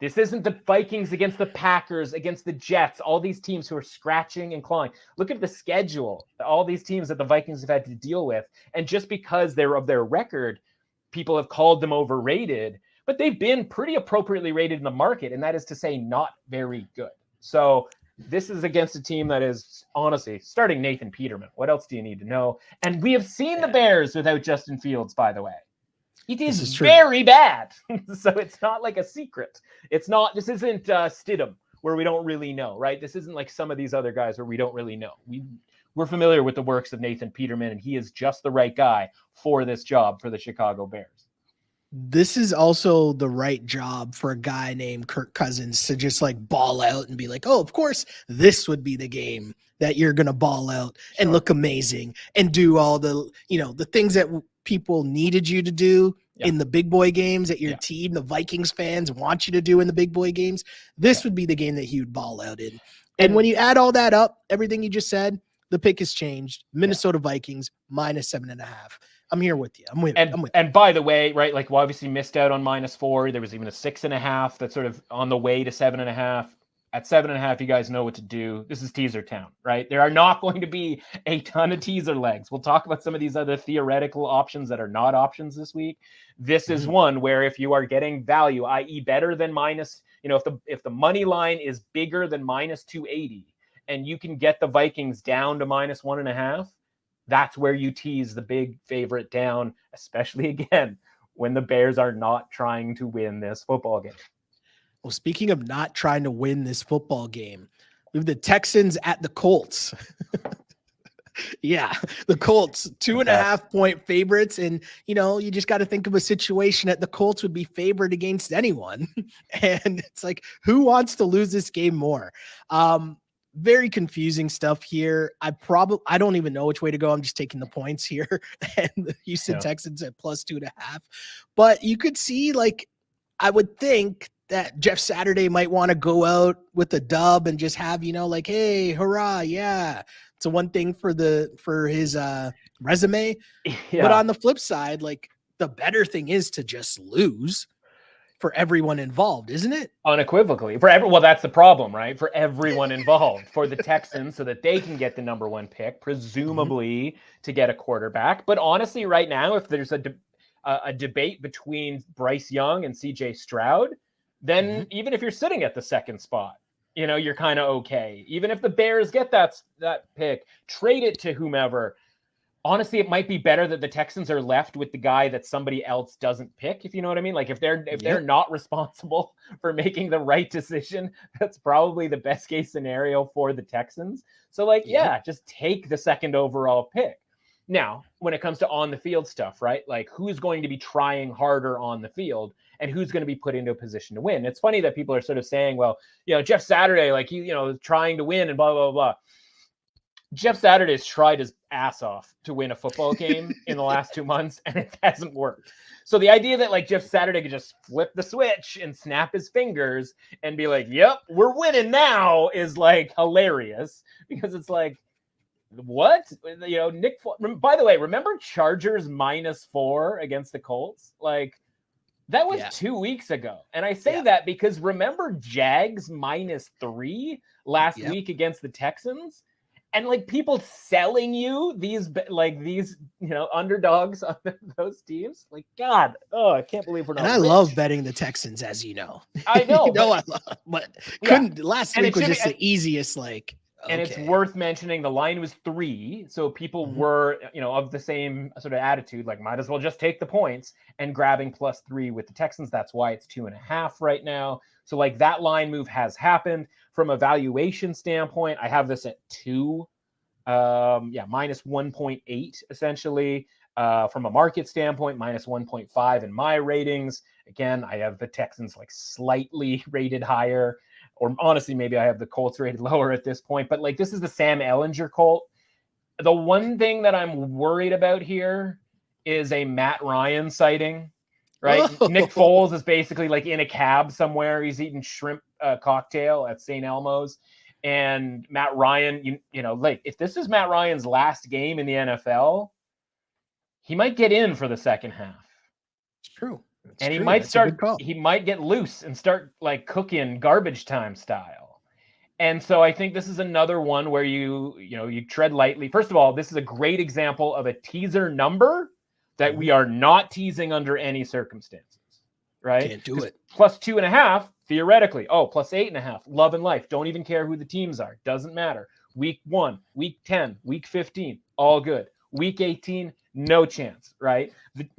This isn't the Vikings against the Packers, against the Jets, all these teams who are scratching and clawing. Look at the schedule, all these teams that the Vikings have had to deal with. And just because they're of their record, people have called them overrated, but they've been pretty appropriately rated in the market. And that is to say, not very good. So this is against a team that is honestly starting Nathan Peterman. What else do you need to know? And we have seen the Bears without Justin Fields, by the way. It is very bad. So it's not like a secret. This isn't Stidham where we don't really know, right? This isn't like some of these other guys where we don't really know. We're familiar with the works of Nathan Peterman, and he is just the right guy for this job for the Chicago Bears. This is also the right job for a guy named Kirk Cousins to just like ball out and be like, oh, of course, this would be the game that you're going to ball out and look amazing and do all the, you know, the things that people needed you to do in the big boy games that your team, the Vikings fans want you to do in the big boy games. This would be the game that he would ball out in. And when you add all that up, everything you just said, the pick has changed. Minnesota Vikings -7.5. I'm here with you. I'm with you. And by the way, right, like we obviously missed out on -4. There was even a 6.5 that's sort of on the way to 7.5. At 7.5, you guys know what to do. This is teaser town, right? There are not going to be a ton of teaser legs. We'll talk about some of these other theoretical options that are not options this week. This is one where if you are getting value, i.e. better than minus, you know, if the money line is bigger than -280 and you can get the Vikings down to -1.5, that's where you tease the big favorite down, especially again, when the Bears are not trying to win this football game. Well, speaking of not trying to win this football game, We have the Texans at the Colts. Yeah, the Colts, 2.5-point favorites. And, you just got to think of a situation that the Colts would be favored against anyone. And it's like, who wants to lose this game more? Very confusing stuff here. I don't even know which way to go. I'm just taking the points here. And the Houston Texans at +2.5. But you could see, I would think that Jeff Saturday might want to go out with a dub and just have, hey, hurrah, yeah. It's a one thing for his resume. Yeah. But on the flip side, the better thing is to just lose for everyone involved, isn't it? Unequivocally. Well, that's the problem, right? For everyone involved, for the Texans, so that they can get the number one pick, presumably to get a quarterback. But honestly, right now, if there's a debate between Bryce Young and CJ Stroud, then even if you're sitting at the second spot, you're kind of okay. Even if the Bears get that pick, trade it to whomever. Honestly, it might be better that the Texans are left with the guy that somebody else doesn't pick, if you know what I mean. If they're not responsible for making the right decision, that's probably the best case scenario for the Texans. So just take the second overall pick. Now, when it comes to on the field stuff, right? Who's going to be trying harder on the field and who's going to be put into a position to win? It's funny that people are sort of saying, well, Jeff Saturday, trying to win and blah, blah, blah. Jeff Saturday's tried his ass off to win a football game in the last 2 months, and it hasn't worked. So the idea that Jeff Saturday could just flip the switch and snap his fingers and be like, yep, we're winning now is hilarious, because it's what? Nick, by the way, remember Chargers -4 against the Colts? That was 2 weeks ago. And I say that because remember Jags -3 last week against the Texans? And people selling you these underdogs on those teams. God, I can't believe we're not. And I love betting the Texans, as you know. I know. I love, but last week was just the easiest. And it's worth mentioning the line was 3, so people were of the same sort of attitude, might as well just take the points, and grabbing +3 with the Texans. That's why it's 2.5 right now. So that line move has happened. From a valuation standpoint, I have this at 2, -1.8 essentially. From a market standpoint, -1.5 in my ratings. Again, I have the Texans slightly rated higher, or honestly, maybe I have the Colts rated lower at this point. But this is the Sam Ehlinger Colt. The one thing that I'm worried about here is a Matt Ryan sighting. Right, Nick Foles is basically in a cab somewhere. He's eating shrimp cocktail at St. Elmo's, and Matt Ryan. If this is Matt Ryan's last game in the NFL, he might get in for the second half. It's true, he might start. He might get loose and start cooking garbage time style. And so I think this is another one where you tread lightly. First of all, this is a great example of a teaser number that we are not teasing under any circumstances, right? Can't do it. +2.5, theoretically. Oh, +8.5, love and life. Don't even care who the teams are. Doesn't matter. Week 1, week 10, week 15, all good. Week 18, no chance, right?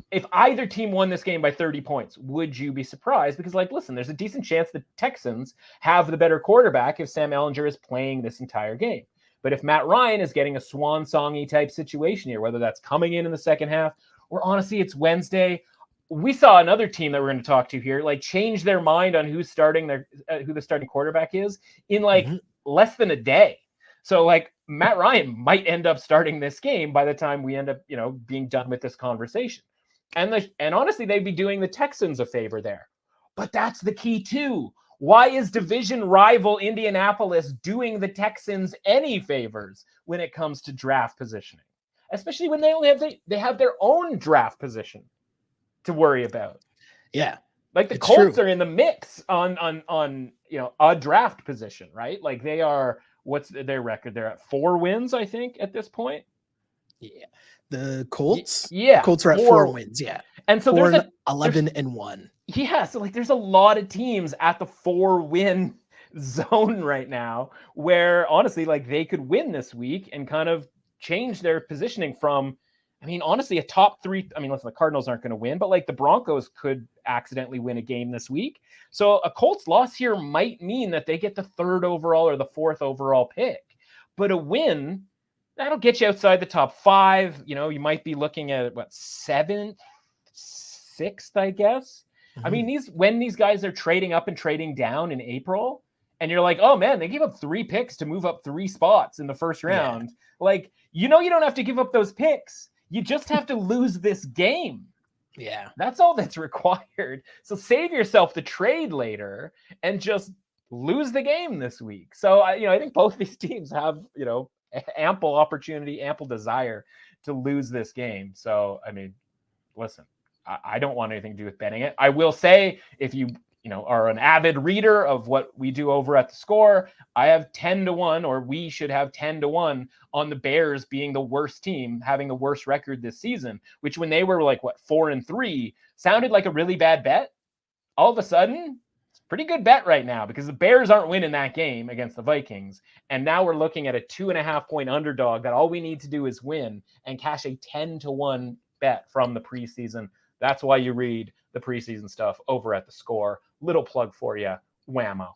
If either team won this game by 30 points, would you be surprised? Because, listen, there's a decent chance the Texans have the better quarterback if Sam Ehlinger is playing this entire game. But if Matt Ryan is getting a swan songy type situation here, whether that's coming in the second half, or honestly, it's Wednesday. We saw another team that we're going to talk to here, change their mind on who's starting who the starting quarterback is in less than a day. So Matt Ryan might end up starting this game by the time we end up, being done with this conversation. And honestly, they'd be doing the Texans a favor there. But that's the key too. Why is division rival Indianapolis doing the Texans any favors when it comes to draft positioning? Especially when they have their own draft position to worry about. Yeah. The Colts are in the mix on a draft position, right? They are, what's their record? They're at 4 wins, I think, at this point. Yeah. The Colts? Yeah. Colts are at 4 wins, yeah. And so there's 11-1. Yeah, so there's a lot of teams at the 4-win zone right now where honestly, they could win this week and kind of change their positioning from I mean, honestly, a top three. I mean, listen, the Cardinals aren't going to win, but like the Broncos could accidentally win a game this week. So a Colts loss here might mean that they get the 3rd overall or the 4th overall pick. But a win, that'll get you outside the top 5. You know, you might be looking at what, 7th, 6th, I guess. I mean, when these guys are trading up and trading down in April, and you're like, oh man, they gave up 3 picks to move up 3 spots in the first round. Yeah. Like, you don't have to give up those picks. You just have to lose this game. Yeah. That's all that's required. So save yourself the trade later and just lose the game this week. So, I think both these teams have, ample opportunity, ample desire to lose this game. So, I mean, listen, I don't want anything to do with betting it. I will say, if you are an avid reader of what we do over at The Score, I have 10-1, or we should have 10-1 on the Bears being the worst team, having the worst record this season, which when they were 4-3 sounded like a really bad bet. All of a sudden, it's a pretty good bet right now because the Bears aren't winning that game against the Vikings. And now we're looking at a 2.5-point underdog that all we need to do is win and cash a 10-1 bet from the preseason. That's why you read the preseason stuff over at The Score. Little plug for you. Whammo.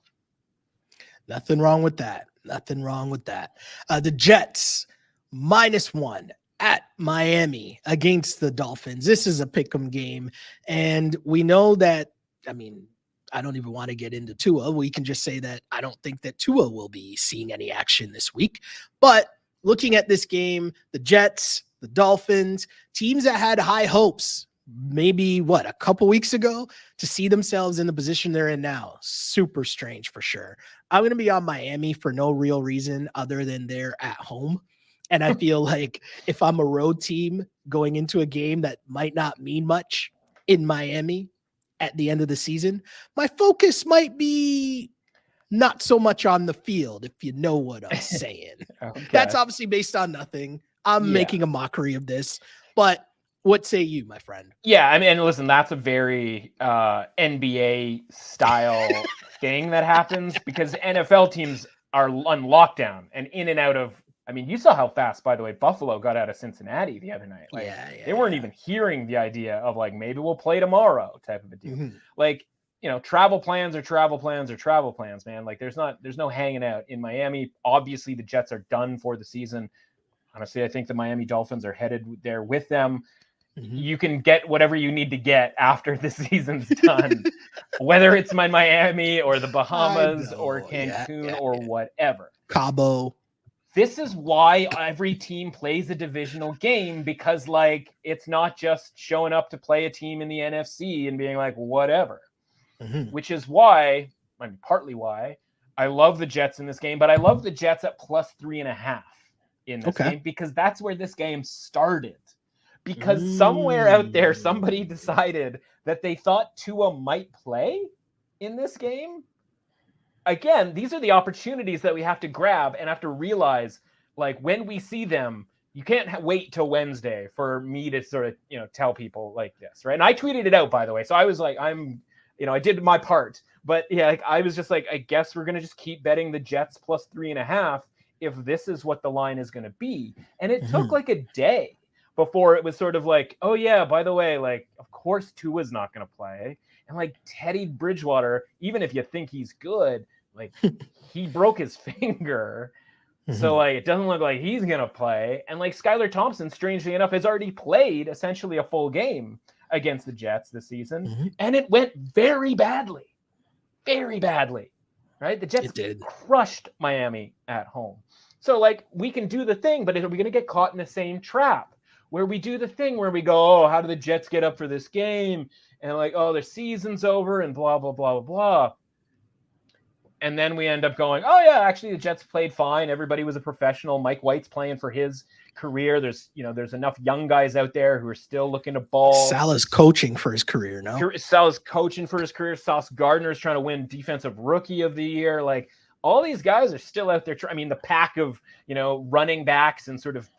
Nothing wrong with that. Nothing wrong with that. The Jets -1 at Miami against the Dolphins. This is a pick'em game. And we know that, I mean, I don't even want to get into Tua. We can just say that I don't think that Tua will be seeing any action this week. But looking at this game, the Jets, the Dolphins, teams that had high hopes maybe a couple weeks ago, to see themselves in the position they're in now. Super strange for sure. I'm going to be on Miami for no real reason other than they're at home. And I feel like if I'm a road team going into a game that might not mean much in Miami at the end of the season, my focus might be not so much on the field, if you know what I'm saying. Okay. That's obviously based on nothing. I'm making a mockery of this, but what say you, my friend? Yeah, I mean, and listen, that's a very NBA style thing that happens because NFL teams are on lockdown and in and out of. I mean, you saw how fast, by the way, Buffalo got out of Cincinnati the other night. Like, they weren't even hearing the idea of maybe we'll play tomorrow type of a deal. Mm-hmm. Travel plans are travel plans are travel plans, man. Like, there's no hanging out in Miami. Obviously, the Jets are done for the season. Honestly, I think the Miami Dolphins are headed there with them. Mm-hmm. You can get whatever you need to get after the season's done, whether it's Miami or the Bahamas or Cancun or whatever. Cabo. This is why every team plays a divisional game, because it's not just showing up to play a team in the NFC and being whatever, mm-hmm. which is why, partly why I love the Jets in this game, but I love the Jets at +3.5 in this game because that's where this game started. Because somewhere out there, somebody decided that they thought Tua might play in this game. Again, these are the opportunities that we have to grab and have to realize, when we see them, you can't wait till Wednesday for me to sort of, tell people like this, right? And I tweeted it out, by the way. So I was I did my part. But yeah, I was just I guess we're going to just keep betting the Jets +3.5 if this is what the line is going to be. And it took a day before it was sort of oh yeah, by the way, of course Tua's not going to play. And Teddy Bridgewater, even if you think he's good, he broke his finger. Mm-hmm. So it doesn't look like he's going to play. And Skylar Thompson, strangely enough, has already played essentially a full game against the Jets this season. Mm-hmm. And it went very badly. Very badly. Right? The Jets crushed Miami at home. So we can do the thing, but are we going to get caught in the same trap? Where we do the thing where we go, oh, how do the Jets get up for this game? And oh, their season's over and blah, blah, blah, blah, blah. And then we end up going, oh yeah, actually the Jets played fine. Everybody was a professional. Mike White's playing for his career. There's enough young guys out there who are still looking to ball. Salah's coaching for his career now. Salah's coaching for his career. Sauce Gardner's trying to win Defensive Rookie of the Year. All these guys are still out there. The pack of, running backs and sort of,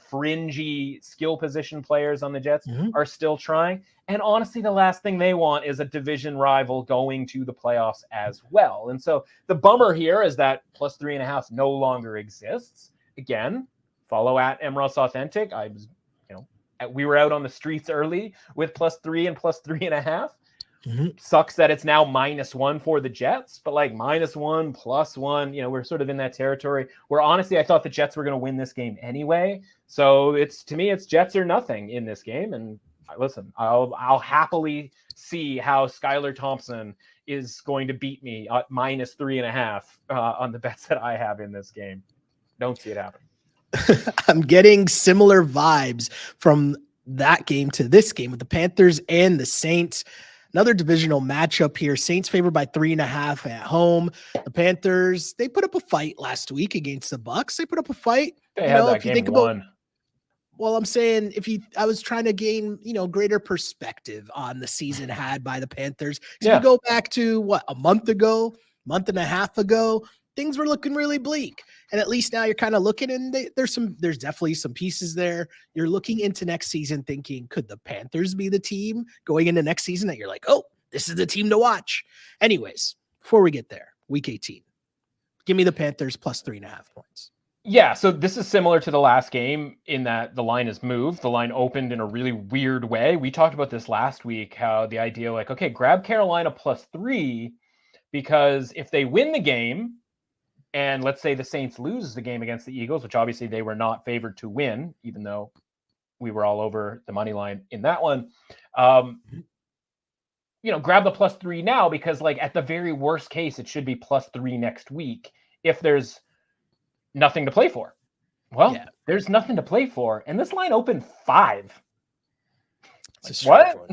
fringy skill position players on the Jets are still trying. And honestly, the last thing they want is a division rival going to the playoffs as well. And so the bummer here is that +3.5 no longer exists. Again, follow at MRoss Authentic. I was, we were out on the streets early with +3 and +3.5. Mm-hmm. Sucks that it's now -1 for the Jets, but like -1, +1, we're sort of in that territory where honestly, I thought the Jets were going to win this game anyway. So to me, it's Jets or nothing in this game. And listen, I'll happily see how Skylar Thompson is going to beat me at -3.5 on the bets that I have in this game. Don't see it happen. I'm getting similar vibes from that game to this game with the Panthers and the Saints. Another divisional matchup here. Saints favored by 3.5 at home. The Panthers, they put up a fight last week against the Bucs. They put up a fight. They had that game won. Well, I'm saying I was trying to gain, greater perspective on the season had by the Panthers. If you go back to a month and a half ago, things were looking really bleak. And at least now you're kind of looking, and there's definitely some pieces there. You're looking into next season thinking, could the Panthers be the team going into next season that you're like, oh, this is the team to watch? Anyways, before we get there, week 18, give me the Panthers +3.5 points. Yeah, so this is similar to the last game in that the line has moved. The line opened in a really weird way. We talked about this last week, how the idea like, okay, grab Carolina +3, because if they win the game, and let's say the Saints lose the game against the Eagles, which obviously they were not favored to win, even though we were all over the money line in that one. Grab the +3 now, because like at the very worst case, it should be +3 next week if there's nothing to play for. Well, there's nothing to play for, and this line opened 5. What?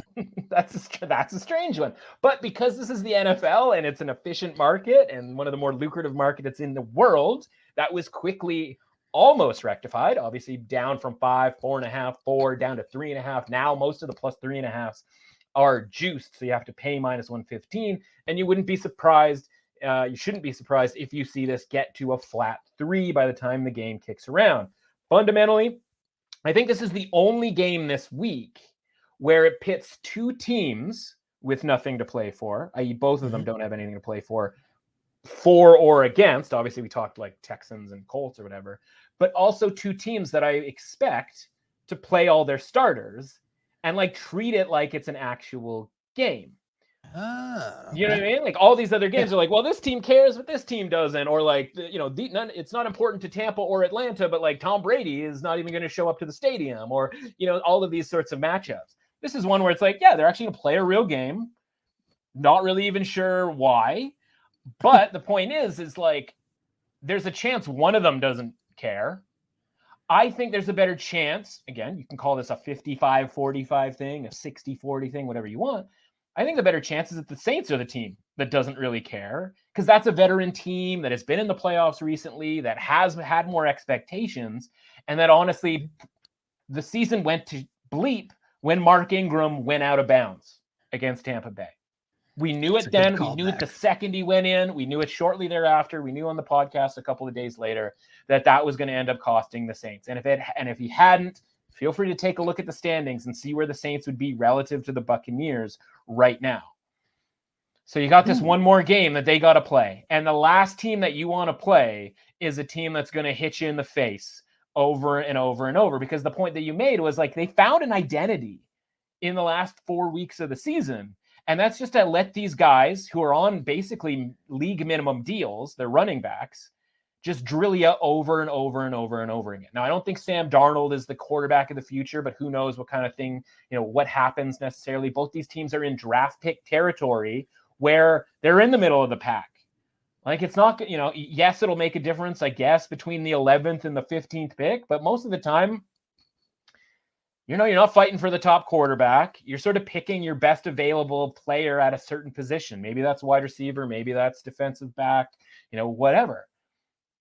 That's a strange one. But because this is the NFL and it's an efficient market and one of the more lucrative markets in the world, that was quickly almost rectified. Obviously down from 5, 4.5, 4 down to 3.5. Now most of the +3.5s are juiced, so you have to pay -115, and you wouldn't be surprised. You shouldn't be surprised if you see this get to a flat 3 by the time the game kicks around. Fundamentally, I think this is the only game this week where it pits two teams with nothing to play for, i.e. both of them don't have anything to play for or against. Obviously, we talked like Texans and Colts or whatever, but also two teams that I expect to play all their starters and like treat it like it's an actual game. Okay. You know what I mean? Like all these other games are like, well, this team cares, but this team doesn't. Or like, it's not important to Tampa or Atlanta, but like Tom Brady is not even going to show up to the stadium, or, all of these sorts of matchups. This is one where it's like, yeah, they're actually going to play a real game. Not really even sure why. But the point is like, there's a chance one of them doesn't care. I think there's a better chance, again, you can call this a 55-45 thing, a 60-40 thing, whatever you want. I think the better chance is that the Saints are the team that doesn't really care, because that's a veteran team that has been in the playoffs recently, that has had more expectations, and that honestly, the season went to bleep when Mark Ingram went out of bounds against Tampa Bay. We knew it then. We knew it the second he went in. We knew it shortly thereafter. We knew on the podcast a couple of days later that was going to end up costing the Saints. And if he hadn't, feel free to take a look at the standings and see where the Saints would be relative to the Buccaneers right now. So you got this one more game that they got to play. And the last team that you want to play is a team that's going to hit you in the face over and over and over, because the point that you made was like they found an identity in the last 4 weeks of the season. And that's just to let these guys who are on basically league minimum deals, they're running backs, just drill you over and over and over and over again. Now, I don't think Sam Darnold is the quarterback of the future, but who knows what kind of thing, what happens necessarily. Both these teams are in draft pick territory where they're in the middle of the pack. Like, it's not, yes, it'll make a difference, I guess, between the 11th and the 15th pick, but most of the time, you're not fighting for the top quarterback. You're sort of picking your best available player at a certain position. Maybe that's wide receiver, maybe that's defensive back, whatever.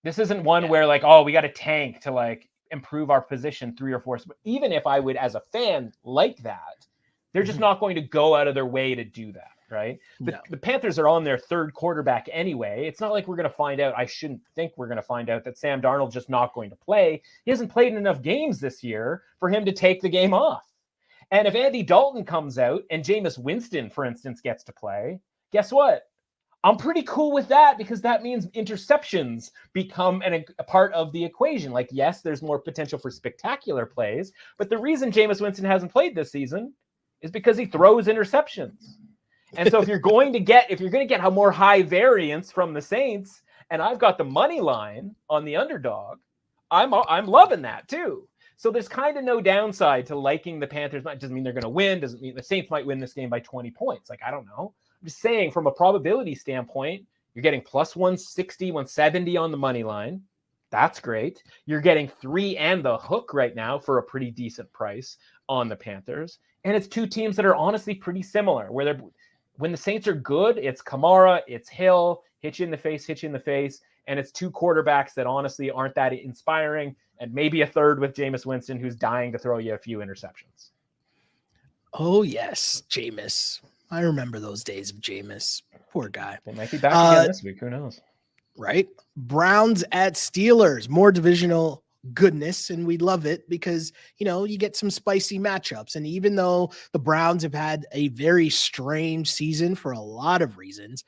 This isn't one where like, oh, we got to tank to like improve our position 3 or 4. But even if I would, as a fan, like that, they're just not going to go out of their way to do that, right? The Panthers are on their third quarterback anyway. It's not like we're going to find out. I shouldn't think we're going to find out that Sam Darnold's just not going to play. He hasn't played in enough games this year for him to take the game off. And if Andy Dalton comes out and Jameis Winston, for instance, gets to play, guess what? I'm pretty cool with that because that means interceptions become a part of the equation. Like, yes, there's more potential for spectacular plays, but the reason Jameis Winston hasn't played this season is because he throws interceptions. And so if you're going to get a more high variance from the Saints, and I've got the money line on the underdog, I'm loving that too. So there's kind of no downside to liking the Panthers. It doesn't mean they're going to win. Doesn't mean the Saints might win this game by 20 points. Like, I don't know. I'm just saying from a probability standpoint, you're getting plus 160, 170 on the money line. That's great. You're getting 3 and the hook right now for a pretty decent price on the Panthers. And it's two teams that are honestly pretty similar, where when the Saints are good, it's Kamara, it's Hill, hit you in the face, and it's two quarterbacks that honestly aren't that inspiring, and maybe a third with Jameis Winston, who's dying to throw you a few interceptions. Oh, yes, Jameis. I remember those days of Jameis. Poor guy. They might be back again this week. Who knows? Right? Browns at Steelers. More divisional goodness, and we love it because, you get some spicy matchups. And even though the Browns have had a very strange season for a lot of reasons,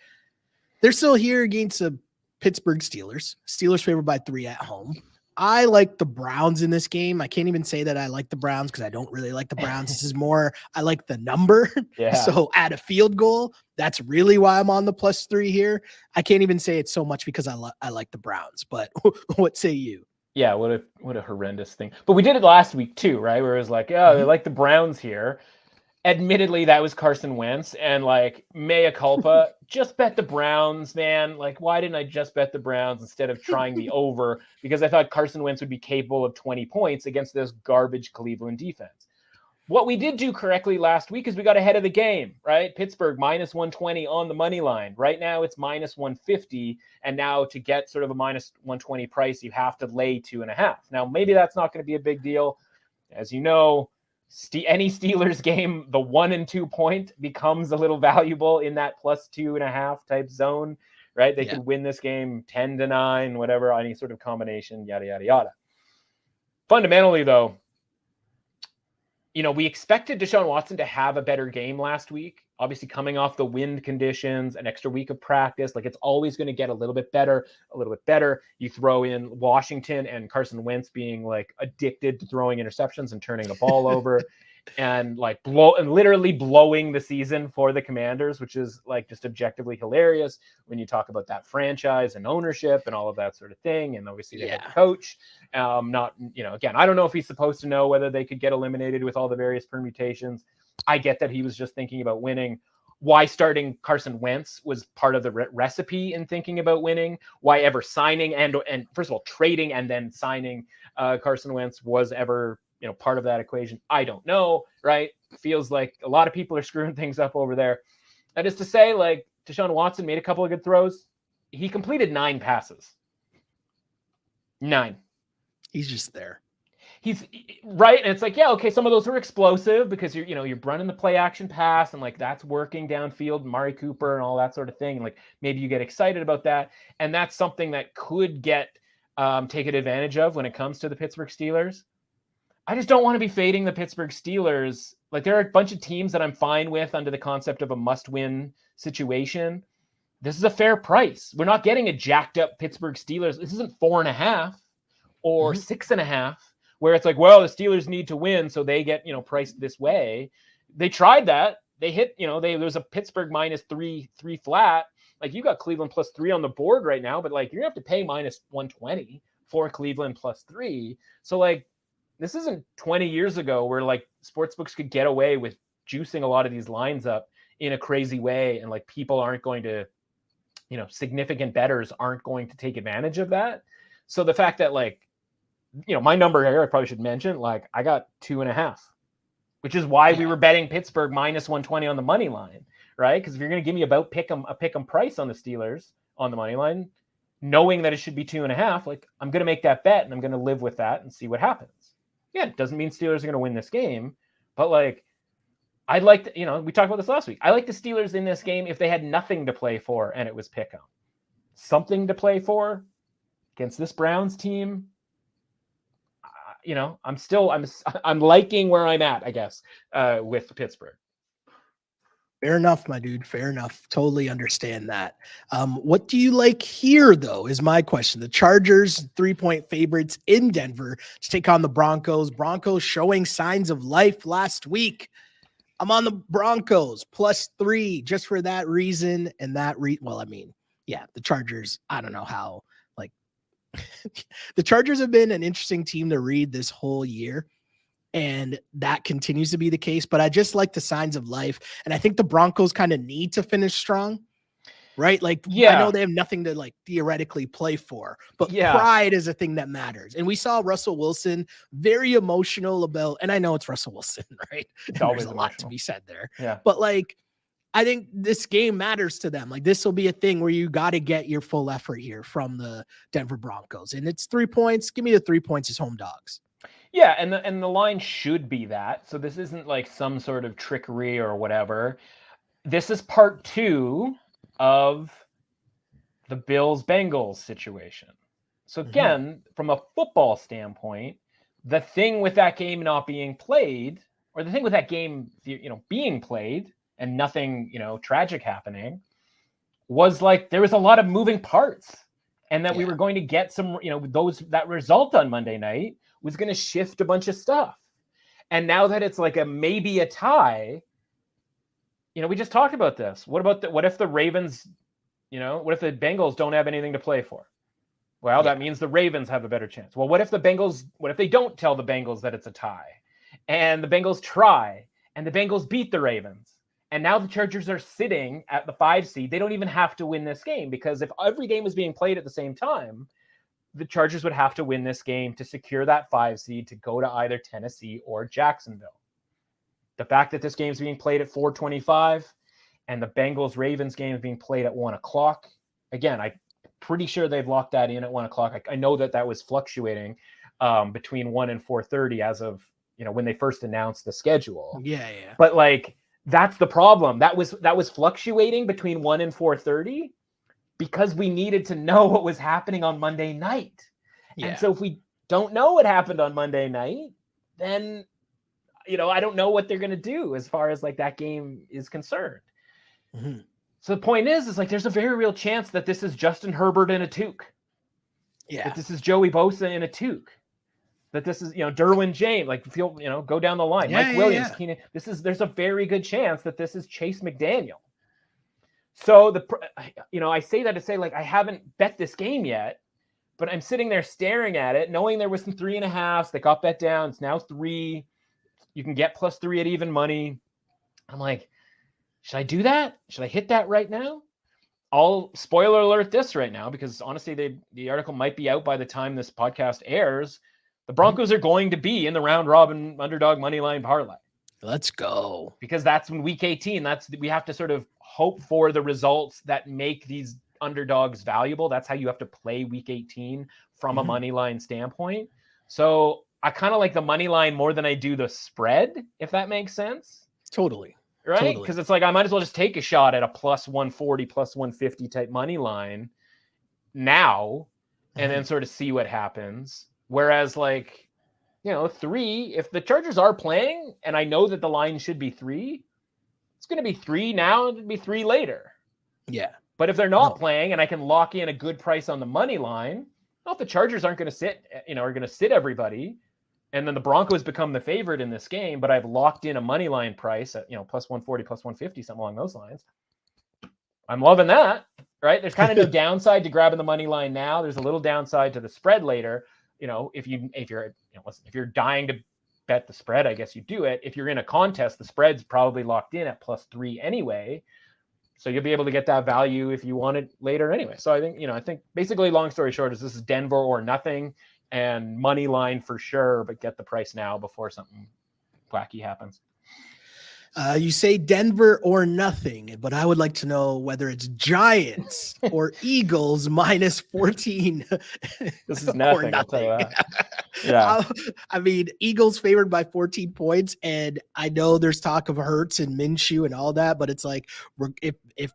they're still here against the Pittsburgh Steelers. Steelers favored by 3 at home. I like the Browns in this game. I can't even say that I like the Browns because I don't really like the Browns. This is more, I like the number. Yeah. So add a field goal. That's really why I'm on the +3 here. I can't even say it's so much because I like the Browns, but what say you? Yeah, what a horrendous thing. But we did it last week too, right? Where it was like, they like the Browns here. Admittedly, that was Carson Wentz, and like, mea culpa, just bet the Browns, man. Like, why didn't I just bet the Browns instead of trying the over? Because I thought Carson Wentz would be capable of 20 points against this garbage Cleveland defense. What we did do correctly last week is we got ahead of the game, right? Pittsburgh minus 120 on the money line. Right now it's minus 150, and now to get sort of a minus 120 price, you have to lay 2.5. Now, maybe that's not going to be a big deal. As you know, any Steelers game, the 1 and 2 point becomes a little valuable in that +2.5 type zone, right? They could win this game 10-9, whatever, any sort of combination, yada, yada, yada. Fundamentally, though, we expected Deshaun Watson to have a better game last week. Obviously, coming off the wind conditions, an extra week of practice, like, it's always going to get a little bit better. You throw in Washington and Carson Wentz being like addicted to throwing interceptions and turning the ball over, and like literally blowing the season for the Commanders, which is like just objectively hilarious when you talk about that franchise and ownership and all of that sort of thing. And obviously the head coach, again, I don't know if he's supposed to know whether they could get eliminated with all the various permutations. I get that he was just thinking about winning. Why starting Carson Wentz was part of the recipe in thinking about winning. Why ever signing and first of all, trading and then signing Carson Wentz was ever, part of that equation. I don't know, right? Feels like a lot of people are screwing things up over there. That is to say, like, Deshaun Watson made a couple of good throws. He completed 9 passes. 9. He's just there. He's right. And it's like, okay, some of those were explosive because you're running the play action pass and like that's working downfield, Mari Cooper and all that sort of thing. And like, maybe you get excited about that. And that's something that could get taken advantage of when it comes to the Pittsburgh Steelers. I just don't want to be fading the Pittsburgh Steelers. Like, there are a bunch of teams that I'm fine with under the concept of a must-win situation. This is a fair price. We're not getting a jacked up Pittsburgh Steelers. This isn't 4.5 or 6.5. Where it's like, well, the Steelers need to win, so they get, priced this way. They tried that. They hit, there's a Pittsburgh minus 3 flat. Like, you got Cleveland +3 on the board right now, but like, you're gonna have to pay minus 120 for Cleveland +3. So like, this isn't 20 years ago where like sportsbooks could get away with juicing a lot of these lines up in a crazy way, and like, people aren't going to, significant bettors aren't going to take advantage of that. So the fact that like, my number here, I probably should mention, like, I got 2.5, which is why we were betting Pittsburgh minus 120 on the money line, right? Because if you're going to give me a pick'em price on the Steelers on the money line, knowing that it should be 2.5, like, I'm going to make that bet and I'm going to live with that and see what happens. Yeah, it doesn't mean Steelers are going to win this game, but like, I'd like to, we talked about this last week. I like the Steelers in this game if they had nothing to play for and it was pick'em. Something to play for against this Browns team. I'm liking where I'm at, I guess, with Pittsburgh. Fair enough, my dude. Fair enough. Totally understand that. What do you like here, though, is my question. The Chargers, 3-point favorites in Denver to take on the Broncos. Broncos showing signs of life last week. I'm on the Broncos +3 just for that reason. And the Chargers, I don't know how, the Chargers have been an interesting team to read this whole year. And that continues to be the case, but I just like the signs of life. And I think the Broncos kind of need to finish strong, right? I know they have nothing to theoretically play for, but pride is a thing that matters. And we saw Russell Wilson very emotional about, and I know it's Russell Wilson, right? It's always there's a lot to be said there. Yeah. But I think this game matters to them. This will be a thing where you got to get your full effort here from the Denver Broncos. And it's 3 points. Give me the 3 points as home dogs. Yeah, and the line should be that. So this isn't some sort of trickery or whatever. This is part 2 of the Bills-Bengals situation. So again, from a football standpoint, the thing with that game not being played, or the thing with that game, being played and nothing, tragic happening, was there was a lot of moving parts, and that we were going to get some, that result on Monday night was going to shift a bunch of stuff. And now that it's maybe a tie, we just talked about this. What if the Ravens, what if the Bengals don't have anything to play for? Well, that means the Ravens have a better chance. Well, what if they don't tell the Bengals that it's a tie, and the Bengals try, and the Bengals beat the Ravens? And now the Chargers are sitting at the 5 seed. They don't even have to win this game, because if every game was being played at the same time, the Chargers would have to win this game to secure that 5 seed to go to either Tennessee or Jacksonville. The fact that this game is being played at 4:25 and the Bengals-Ravens game is being played at 1 o'clock. Again, I'm pretty sure they've locked that in at 1 o'clock. I know that was fluctuating between 1 and 4:30 as of, when they first announced the schedule. Yeah. But that's the problem. That was fluctuating between 1 and 4:30. Because we needed to know what was happening on Monday night. Yeah. And so if we don't know what happened on Monday night, then, I don't know what they're going to do as far as that game is concerned. Mm-hmm. So the point is there's a very real chance that this is Justin Herbert in a toque. Yeah. That this is Joey Bosa in a toque. That this is, Derwin James, go down the line. Mike Williams, Keenan. There's a very good chance that this is Chase McDaniel. So I say that to say I haven't bet this game yet, but I'm sitting there staring at it, knowing there was some 3.5s that got bet down. It's now 3. You can get +3 at even money. I'm should I do that? Should I hit that right now? I'll spoiler alert this right now, because honestly, the article might be out by the time this podcast airs. The Broncos are going to be in the round robin underdog money line parlay. Let's go. Because that's when week 18, we have to sort of hope for the results that make these underdogs valuable. That's how you have to play week 18 from a money line standpoint. So I kind of like the money line more than I do the spread, if that makes sense. Totally. Right? Because it's I might as well just take a shot at a +140, +150 type money line now, and then sort of see what happens. Whereas 3, if the Chargers are playing and I know that the line should be 3, it's going to be 3 now and it'll be 3 later. Yeah. But if they're not playing and I can lock in a good price on the money line, well, if the Chargers aren't going to sit, are going to sit everybody, and then the Broncos become the favorite in this game, but I've locked in a money line price at, +140, +150, something along those lines. I'm loving that, right? There's kind of no downside to grabbing the money line now. There's a little downside to the spread later. If you're dying to bet the spread, I guess you do it. If you're in a contest, the spread's probably locked in at +3 anyway. So you'll be able to get that value if you want it later anyway. So I think basically, long story short, is this is Denver or nothing, and money line for sure, but get the price now before something wacky happens. You say Denver or nothing, but I would like to know whether it's Giants or Eagles -14. This is nothing. I'll tell you that. Yeah. I mean, Eagles favored by 14 points, and I know there's talk of Hurts and Minshew and all that, but it's if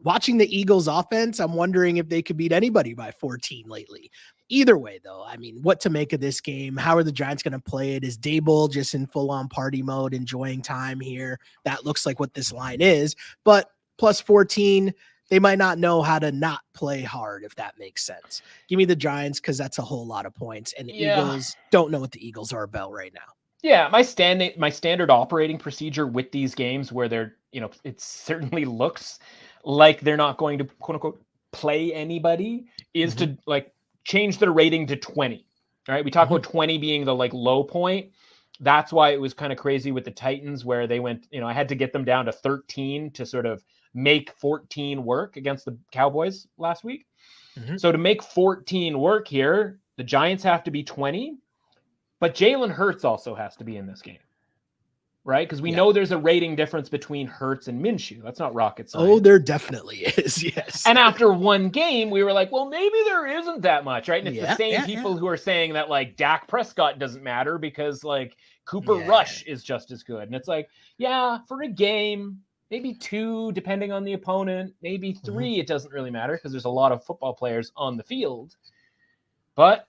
watching the Eagles offense, I'm wondering if they could beat anybody by 14 lately. Either way, though, I mean, what to make of this game? How are the Giants going to play it? Is Dable just in full-on party mode, enjoying time here? That looks like what this line is. But plus 14, they might not know how to not play hard, if that makes sense. Give me the Giants because that's a whole lot of points. And the Eagles don't know what the Eagles are about right now. Yeah, my standard operating procedure with these games where they're, it certainly looks like they're not going to, quote unquote, play anybody is to change their rating to 20. All right. We talk about 20 being the low point. That's why it was kind of crazy with the Titans where they went, I had to get them down to 13 to sort of make 14 work against the Cowboys last week. So to make 14 work here, the Giants have to be 20, but Jalen Hurts also has to be in this game. Right? Because we know there's a rating difference between Hurts and Minshew. That's not rocket science. Oh, there definitely is. Yes. And after one game, we were like, well, maybe there isn't that much, right? And it's the same people who are saying that Dak Prescott doesn't matter because Cooper Rush is just as good. And it's for a game, maybe 2, depending on the opponent, maybe 3, it doesn't really matter because there's a lot of football players on the field. But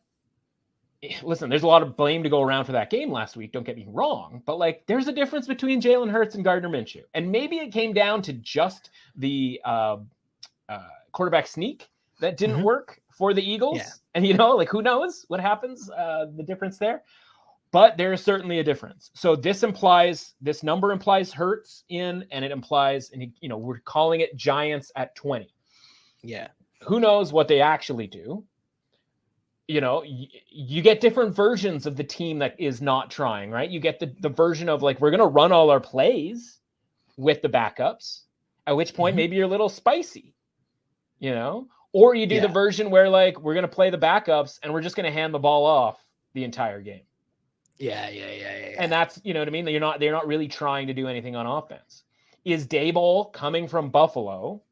listen, there's a lot of blame to go around for that game last week. Don't get me wrong, but there's a difference between Jalen Hurts and Gardner Minshew, and maybe it came down to just the quarterback sneak that didn't work for the Eagles. And who knows what happens? The difference there, but there is certainly a difference. So this number implies Hurts in, and it implies, and we're calling it Giants at 20. Yeah, who knows what they actually do? You get different versions of the team that is not trying, right? You get the version of we're going to run all our plays with the backups, at which point maybe you're a little spicy, or you do the version where we're going to play the backups and we're just going to hand the ball off the entire game. Yeah. And that's, what I mean? They're not really trying to do anything on offense. Is Daboll coming from Buffalo,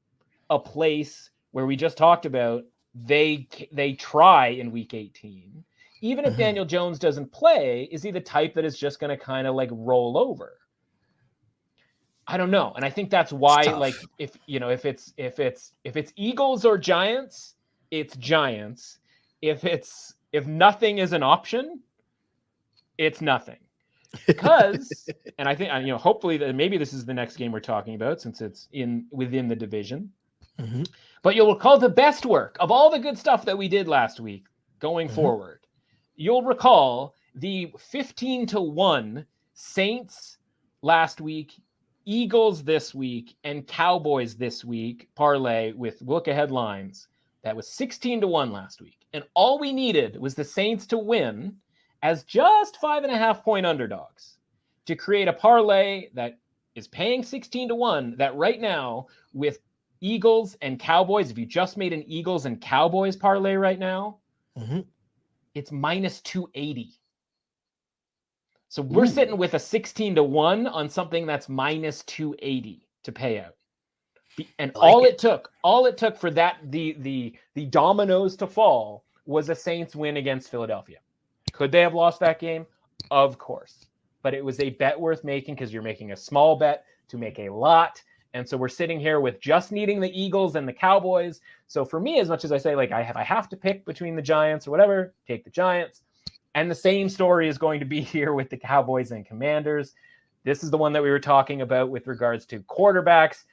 a place where we just talked about they try in week 18, even if Daniel Jones doesn't play, is he the type that is just going to kind of roll over? I don't know. And I think that's why, if it's Eagles or Giants, it's Giants. If nothing is an option, it's nothing. Because, and I think, hopefully maybe this is the next game we're talking about since it's within the division. But you'll recall the best work of all the good stuff that we did last week going forward. You'll recall the 15-1 Saints last week, Eagles this week, and Cowboys this week parlay with look-ahead lines. That was 16-1 last week. And all we needed was the Saints to win as just 5.5-point underdogs to create a parlay that is paying 16-1 that right now with Eagles and Cowboys, if you just made an Eagles and Cowboys parlay right now, it's minus 280. So we're sitting with a 16-1 on something that's minus 280 to pay out. And all it took for that the dominoes to fall was a Saints win against Philadelphia. Could they have lost that game? Of course. But it was a bet worth making because you're making a small bet to make a lot. And so we're sitting here with just needing the Eagles and the Cowboys. So for me, as much as I say, I have to pick between the Giants or whatever, take the Giants. And the same story is going to be here with the Cowboys and Commanders. This is the one that we were talking about with regards to quarterbacks.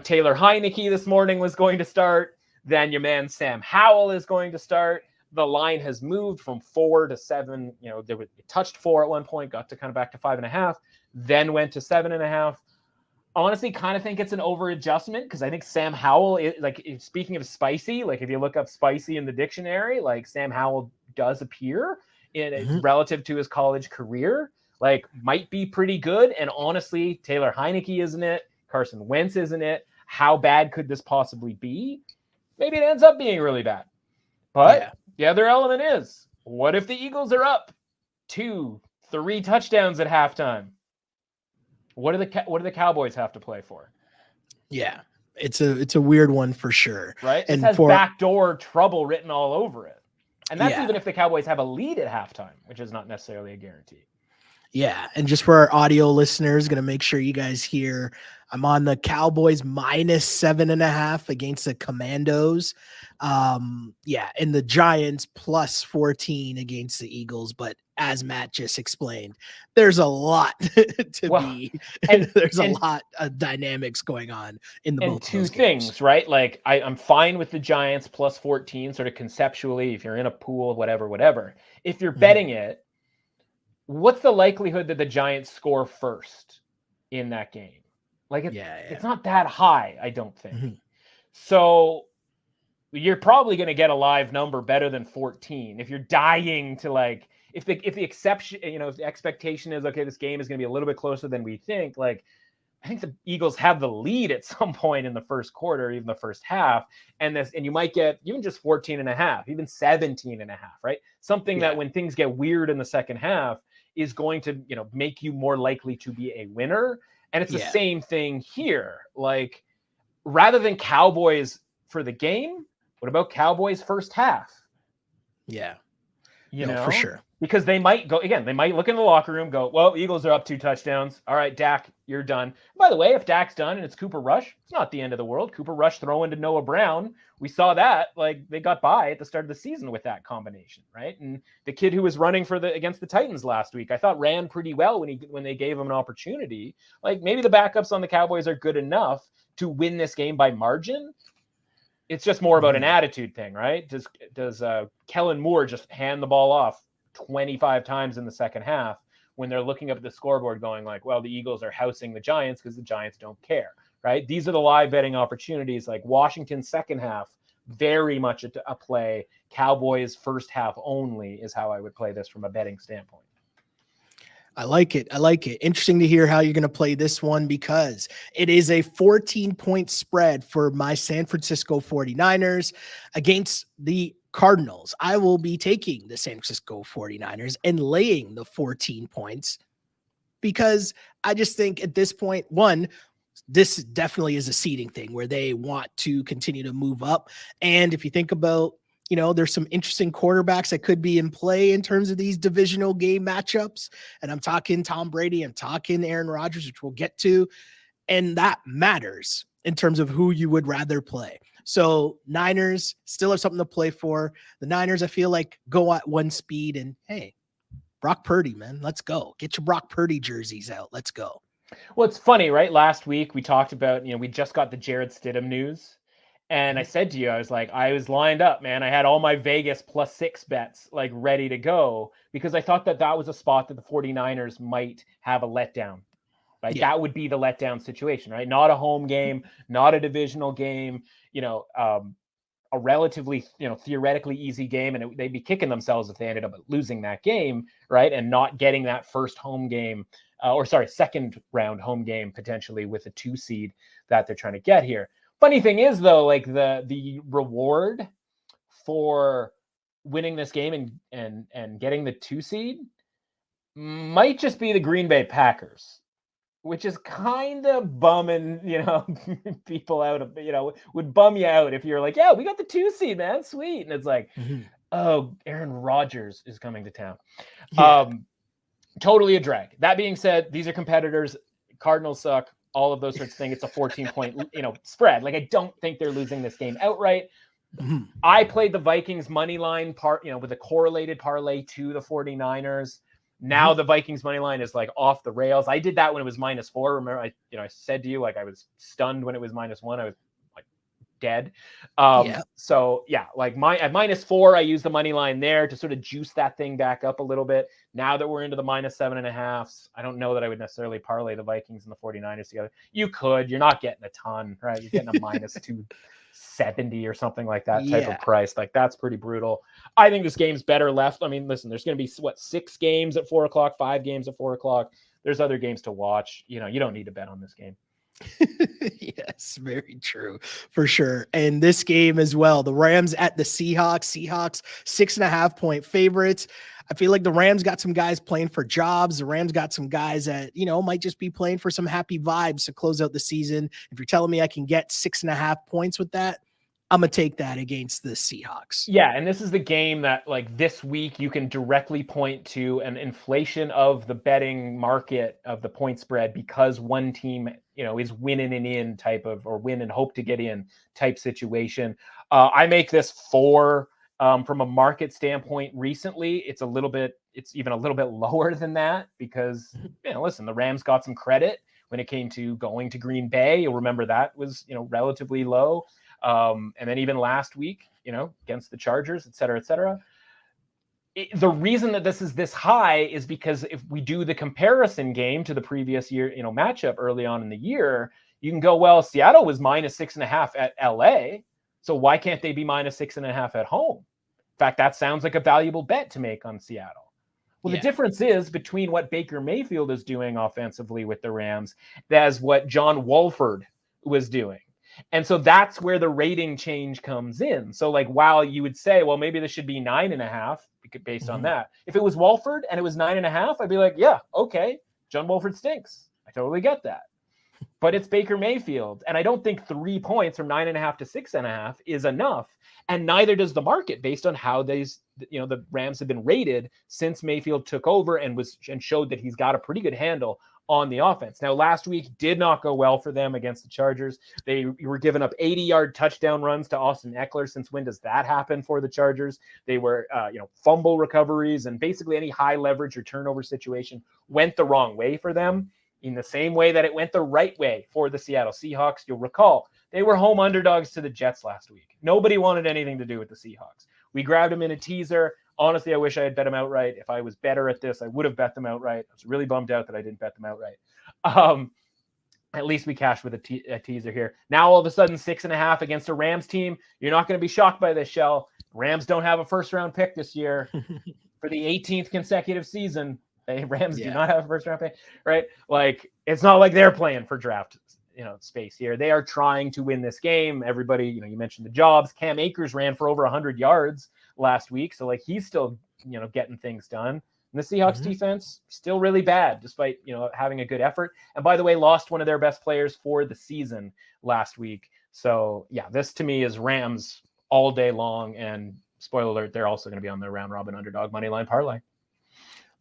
Taylor Heineke this morning was going to start. Then your man Sam Howell is going to start. The line has moved from 4 to 7. It touched 4 at one point, got to kind of back to 5.5, then went to 7.5. Honestly, kind of think it's an over adjustment because I think Sam Howell is speaking of spicy, if you look up spicy in the dictionary, Sam Howell does appear in relative to his college career, might be pretty good. And honestly, Taylor Heineke isn't it? Carson Wentz isn't it? How bad could this possibly be? Maybe it ends up being really bad. But the other element is, what if the Eagles are up 2-3 touchdowns at halftime? What do the Cowboys have to play for? Yeah, it's a weird one for sure. Right? It has backdoor trouble written all over it. And that's even if the Cowboys have a lead at halftime, which is not necessarily a guarantee. Yeah, and just for our audio listeners, gonna make sure you guys hear. I'm on the Cowboys -7.5 against the Commandos. Yeah, and the Giants +14 against the Eagles. But as Matt just explained, there's a lot to Well, be. and There's a and lot of dynamics going on in the and both of two those games. things, right? Like I'm fine with the Giants +14, sort of conceptually, if you're in a pool, whatever. If you're Mhm. betting it, what's the likelihood that the Giants score first in that game? Like Yeah, it's yeah. not that high, I don't think. Mhm. So you're probably going to get a live number better than 14 if you're dying to like if the exception, if the expectation is okay, this game is going to be a little bit closer than we think. Like I think the Eagles have the lead at some point in the first quarter, even the first half, and you might get even just 14.5, even 17.5, right? Something that Yeah, when things get weird in the second half is going to make you more likely to be a winner. And it's the yeah, same thing here. Like rather than Cowboys for the game, what about Cowboys first half? yeah. You No, for know, sure. because they might go again. They might look in the locker room, go, "Well, Eagles are up 2 touchdowns. All right, Dak, you're done." By the way, if Dak's done and it's Cooper Rush, it's not the end of the world. Cooper Rush throwing to Noah Brown, we saw that. Like they got by at the start of the season with that combination, right? And the kid who was running against the Titans last week, I thought ran pretty well when they gave him an opportunity. Like maybe the backups on the Cowboys are good enough to win this game by margin. It's just more about an Mhm. attitude thing, right? Does Kellen Moore just hand the ball off 25 times in the second half when they're looking up at the scoreboard going like, well, the Eagles are housing the Giants because the Giants don't care, right? These are the live betting opportunities. Like Washington's second half, very much a play. Cowboys first half only is how I would play this from a betting standpoint. I like it. I like it. Interesting to hear how you're going to play this one because it is a 14-point spread for my San Francisco 49ers against the Cardinals. I will be taking the San Francisco 49ers and laying the 14 points because I just think at this point, one, this definitely is a seeding thing where they want to continue to move up. And if you think about, there's some interesting quarterbacks that could be in play in terms of these divisional game matchups. And I'm talking Tom Brady, I'm talking Aaron Rodgers, which we'll get to. And that matters in terms of who you would rather play. So Niners still have something to play for. The Niners, I feel like, go at one speed and hey, Brock Purdy, man, let's go. Get your Brock Purdy jerseys out. Let's go. Well, it's funny, right? Last week we talked about, we just got the Jared Stidham news. And I Mhm. said to you, I was like, I was lined up, man. I had all my Vegas +6 bets like ready to go because I thought that was a spot that the 49ers might have a letdown, right? Yeah. That would be the letdown situation, right? Not a home game, not a divisional game, a relatively, theoretically easy game. And they'd be kicking themselves if they ended up losing that game, right? And not getting that first home game second round home game potentially with a 2 seed that they're trying to get here. Funny thing is though, like the reward for winning this game and getting the 2 seed might just be the Green Bay Packers, which is kind of bumming, people out, would bum you out if you're like, yeah, we got the 2 seed, man, sweet. And it's like, Mhm. oh, Aaron Rodgers is coming to town. Yeah. Totally a drag. That being said, these are competitors. Cardinals suck. All of those sorts of things. It's a 14-point, spread. Like I don't think they're losing this game outright. Mhm. I played the Vikings money line part, with a correlated parlay to the 49ers. Now Mhm. the Vikings money line is like off the rails. I did that when it was -4. Remember, I said to you, like I was stunned when it was -1. I was like dead. Yeah. So yeah, like at -4, I used the money line there to sort of juice that thing back up a little bit. Now that we're into the -7.5, I don't know that I would necessarily parlay the Vikings and the 49ers together. You could, you're not getting a ton, right? You're getting a -270 or something like that type of Yeah. price. Like that's pretty brutal. I think this game's better left. I mean, listen, there's going to be 6 games at 4 o'clock, 5 games at 4 o'clock. There's other games to watch. You don't need to bet on this game. Yes, very true for sure. And this game as well, the Rams at the Seahawks 6.5-point favorites. I feel like the Rams got some guys playing for jobs. The Rams got some guys that, might just be playing for some happy vibes to close out the season. If you're telling me I can get 6.5 points with that, I'm going to take that against the Seahawks. Yeah, and this is the game that, like, this week you can directly point to an inflation of the betting market of the point spread because one team, is winning and in type of, or win and hope to get in type situation. I make this 4 from a market standpoint. Recently, it's even a little bit lower than that because, listen, the Rams got some credit when it came to going to Green Bay. You'll remember that was, relatively low. And then even last week, against the Chargers, et cetera. The reason that this is this high is because if we do the comparison game to the previous year, matchup early on in the year, you can go, well, Seattle was -6.5 at LA. So why can't they be -6.5 at home? In fact, that sounds like a valuable bet to make on Seattle. Well, The difference is between what Baker Mayfield is doing offensively with the Rams as what John Wolford was doing. And so that's where the rating change comes in. So, like, while you would say, well, maybe this should be 9.5 based on that. If it was Wolford and it was 9.5, I'd be like, yeah, okay, John Wolford stinks. I totally get that. But it's Baker Mayfield. And I don't think 3 points from 9.5 to 6.5 is enough. And neither does the market based on how the Rams have been rated since Mayfield took over and showed that he's got a pretty good handle on the offense. Now, last week did not go well for them against the Chargers. They were giving up 80-yard touchdown runs to Austin Eckler. Since when does that happen for the Chargers? They were, fumble recoveries, and basically any high leverage or turnover situation went the wrong way for them, in the same way that it went the right way for the Seattle Seahawks. You'll recall they were home underdogs to the Jets last week. Nobody wanted anything to do with the Seahawks. We grabbed them in a teaser. Honestly, I wish I had bet them outright. If I was better at this, I would have bet them outright. I was really bummed out that I didn't bet them outright. At least we cashed with a teaser here. Now, all of a sudden, 6.5 against a Rams team. You're not going to be shocked by this, Shell. Rams don't have a first-round pick this year for the 18th consecutive season. Rams do not have a first-round pick, right? Like, it's not like they're playing for draft space here. They are trying to win this game. Everybody, you mentioned the jobs. Cam Akers ran for over 100 yards last week. So, like, he's still, getting things done. And the Seahawks defense still really bad, despite, having a good effort. And by the way, lost one of their best players for the season last week. So yeah, this to me is Rams all day long. And spoiler alert, they're also going to be on the round robin underdog money line parlay.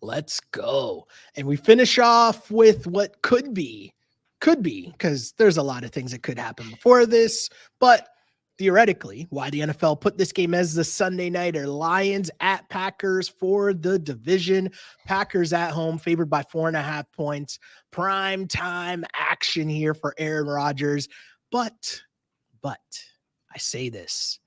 Let's go. And we finish off with what could be, because there's a lot of things that could happen before this, but theoretically, why the NFL put this game as the Sunday nighter. Lions at Packers for the division. Packers at home, favored by 4.5 points. Prime time action here for Aaron Rodgers. But I say this,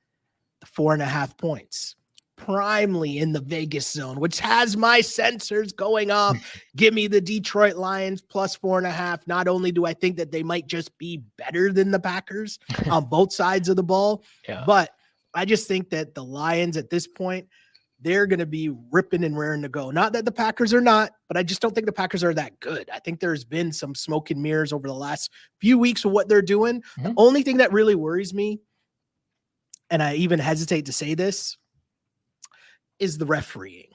the 4.5 points, primely in the Vegas zone, which has my sensors going off. Give me the Detroit Lions plus 4.5. Not only do I think that they might just be better than the Packers on both sides of the ball, but I just think that the Lions at this point, they're going to be ripping and raring to go. Not that the Packers are not, but I just don't think the Packers are that good. I think there's been some smoke and mirrors over the last few weeks of what they're doing. The only thing that really worries me, and I even hesitate to say this, is the refereeing.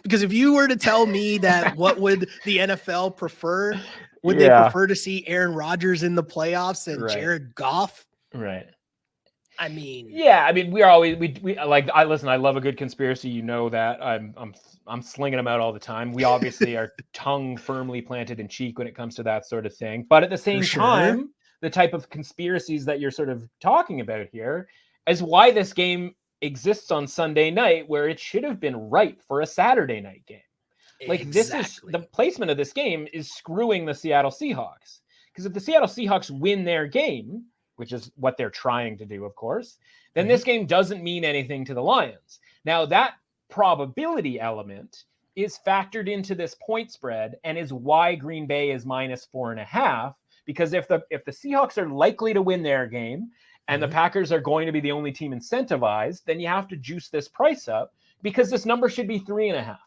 Because if you were to tell me that what would the NFL prefer, would they prefer to see Aaron Rodgers in the playoffs and Jared Goff? Right. I mean, we are always, we like, I love a good conspiracy. You know that I'm slinging them out all the time. We obviously are tongue firmly planted in cheek when it comes to that sort of thing. But at the same time, the type of conspiracies that you're sort of talking about here is why this game exists on Sunday night, where it should have been ripe for a Saturday night game. Like, this is the placement of this game is screwing the Seattle Seahawks. Because if the Seattle Seahawks win their game, which is what they're trying to do, of course, then this game doesn't mean anything to the Lions. Now, that probability element is factored into this point spread and is why Green Bay is minus 4.5. Because if the Seahawks are likely to win their game and the Packers are going to be the only team incentivized, then you have to juice this price up, because this number should be 3.5.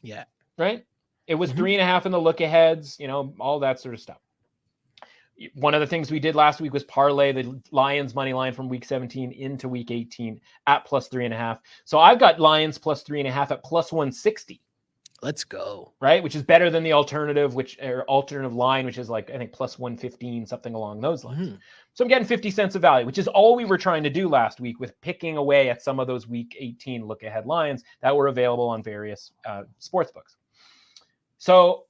Yeah. Right? It was 3.5 in the look aheads, all that sort of stuff. One of the things we did last week was parlay the Lions money line from week 17 into week 18 at plus 3.5. So I've got Lions plus 3.5 at plus 160. Let's go. Right, which is better than the alternative line, which is like, I think, plus 115, something along those lines. Mm-hmm. So I'm getting 50 cents of value, which is all we were trying to do last week with picking away at some of those week 18 look ahead lines that were available on various sports books. So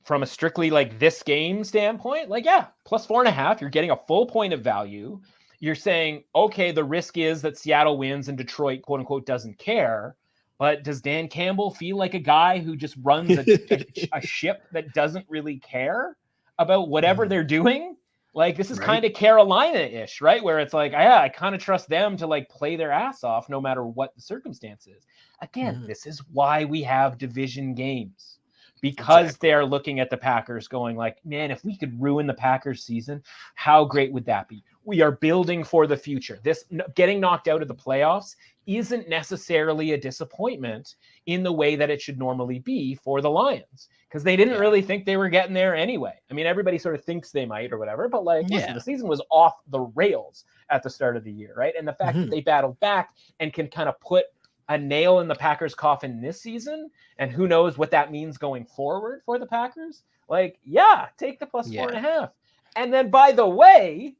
from a strictly like this game standpoint, like, yeah, plus 4.5, you're getting a full point of value. You're saying, okay, the risk is that Seattle wins and Detroit, quote unquote, doesn't care. But does Dan Campbell feel like a guy who just runs a ship that doesn't really care about whatever they're doing? Like, this is kind of Carolina-ish, right? Where it's like, yeah, I kind of trust them to like play their ass off no matter what the circumstances. Again, this is why we have division games. Because they're looking at the Packers going like, man, if we could ruin the Packers season, how great would that be? We are building for the future. This getting knocked out of the playoffs isn't necessarily a disappointment in the way that it should normally be for the Lions, because they didn't really think they were getting there anyway. I mean, everybody sort of thinks they might or whatever, but like, listen, the season was off the rails at the start of the year, right? And the fact that they battled back and can kind of put a nail in the Packers' coffin this season, and who knows what that means going forward for the Packers. Like, yeah, take the plus 4.5. And then, by the way,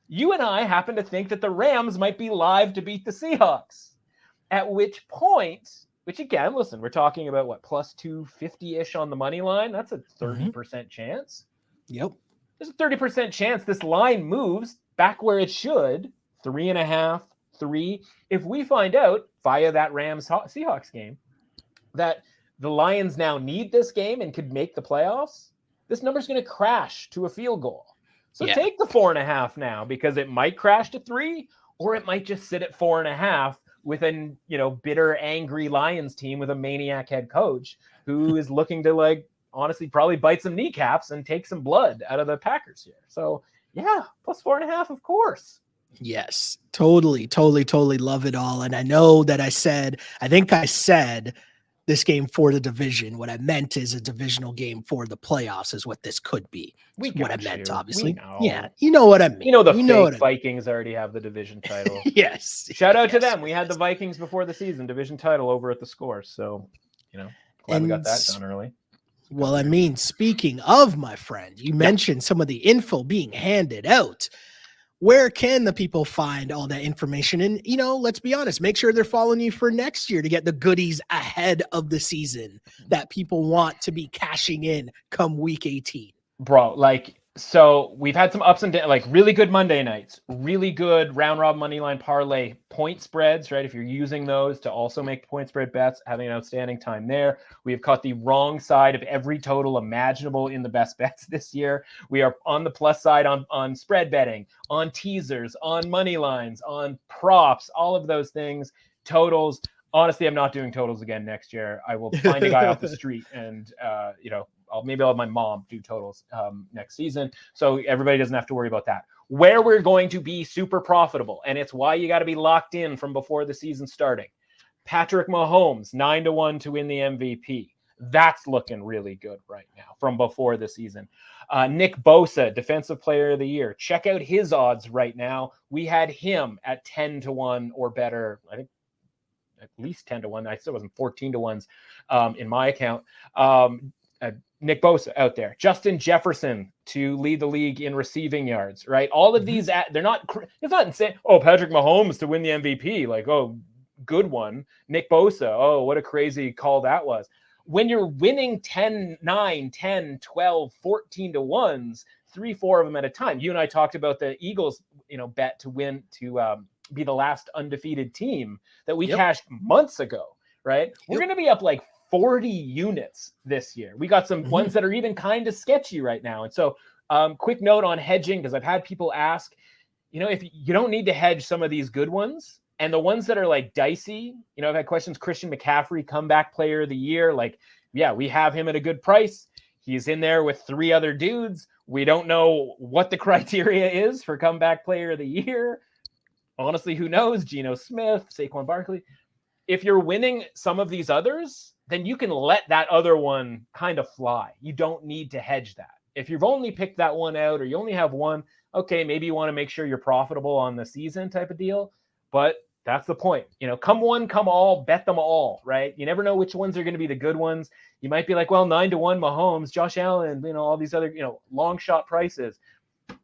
you and I happen to think that the Rams might be live to beat the Seahawks. At which point, which again, listen, we're talking about what, plus 250-ish on the money line. That's a 30% chance. Yep. There's a 30% chance this line moves back where it should, 3.5, 3. If we find out via that Rams Seahawks game that the Lions now need this game and could make the playoffs, this number's going to crash to a field goal. So take the 4.5 now, because it might crash to 3, or it might just sit at 4.5 with an, bitter, angry Lions team with a maniac head coach who is looking to, like, honestly, probably bite some kneecaps and take some blood out of the Packers here. So yeah, plus 4.5, of course. Yes, totally love it all. And I know that I think I said this game for the division. What I meant is a divisional game for the playoffs is what this could be. What I meant, obviously. Yeah, you know what I mean. The Vikings already have the division title. Yes. Shout out to them. We had the Vikings before the season, division title over at the Score. So, glad we got that done early. Well, I mean, speaking of, my friend, you mentioned some of the info being handed out. Where can the people find all that information? And, let's be honest, make sure they're following you for next year to get the goodies ahead of the season that people want to be cashing in come week 18. Bro, so we've had some ups and downs, like really good Monday nights, really good round robin money line parlay point spreads, right? If you're using those to also make point spread bets, having an outstanding time there. We have caught the wrong side of every total imaginable in the best bets this year. We are on the plus side on spread betting, on teasers, on money lines, on props, all of those things, totals. Honestly, I'm not doing totals again next year. I will find a guy off the street and, maybe I'll have my mom do totals next season. So everybody doesn't have to worry about that. Where we're going to be super profitable, and it's why you got to be locked in from before the season starting. Patrick Mahomes, 9-1 to win the MVP. That's looking really good right now from before the season. Nick Bosa, Defensive Player of the Year. Check out his odds right now. We had him at 10-1 or better. I think at least 10-1. I still wasn't 14-1s in my account. Nick Bosa out there, Justin Jefferson to lead the league in receiving yards, right? All of these, it's not insane. Oh, Patrick Mahomes to win the MVP. Like, oh, good one. Nick Bosa. Oh, what a crazy call that was. When you're winning 10, 9, 10, 12, 14-1s, 3-4 of them at a time. You and I talked about the Eagles, bet to win, to be the last undefeated team that we cashed months ago, right? We're going to be up like 40 units this year. We got some ones that are even kind of sketchy right now. And so quick note on hedging, because I've had people ask, if you don't need to hedge some of these good ones, and the ones that are like dicey, I've had questions. Christian McCaffrey, comeback player of the year. Like, yeah, we have him at a good price. He's in there with 3 other dudes. We don't know what the criteria is for comeback player of the year. Honestly, who knows? Geno Smith, Saquon Barkley. If you're winning some of these others, then you can let that other one kind of fly. You don't need to hedge that. If you've only picked that one out, or you only have one, okay, maybe you want to make sure you're profitable on the season type of deal. But That's the point. Come one, come all, bet them all, right? You never know which ones are going to be the good ones. You might be like, well, 9-1 Mahomes, Josh Allen, all these other, long shot prices.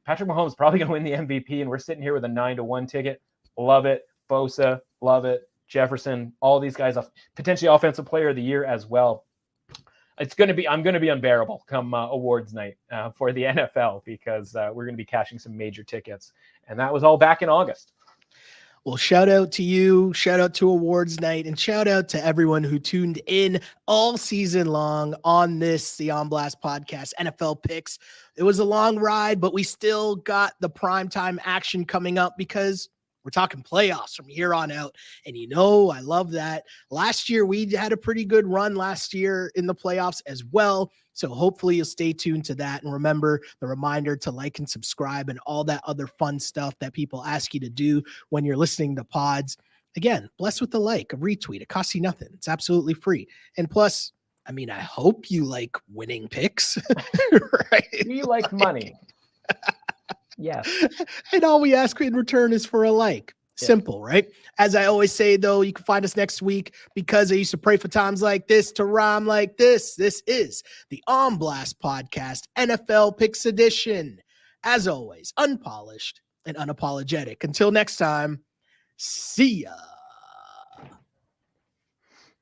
Patrick Mahomes probably going to win the MVP, and we're sitting here with a 9-1 ticket. Love it. Bosa, love it. Jefferson, all these guys, potentially offensive player of the year as well. I'm going to be unbearable come awards night for the NFL, because we're going to be cashing some major tickets. And that was all back in August. Well, shout out to you, shout out to awards night, and shout out to everyone who tuned in all season long on this, the On Blast podcast, NFL picks. It was a long ride, but we still got the primetime action coming up, because we're talking playoffs from here on out. And I love that. Last year, we had a pretty good run last year in the playoffs as well. So hopefully you'll stay tuned to that. And remember the reminder to like and subscribe and all that other fun stuff that people ask you to do when you're listening to pods. Again, bless with a like, a retweet. It costs you nothing. It's absolutely free. And plus, I hope you like winning picks. Right? We like money. Yes. And all we ask in return is for a like. Simple, right? As I always say, though, you can find us next week, because I used to pray for times like this to rhyme like this. This is the On Blast podcast, NFL Picks Edition. As always, unpolished and unapologetic. Until next time, see ya.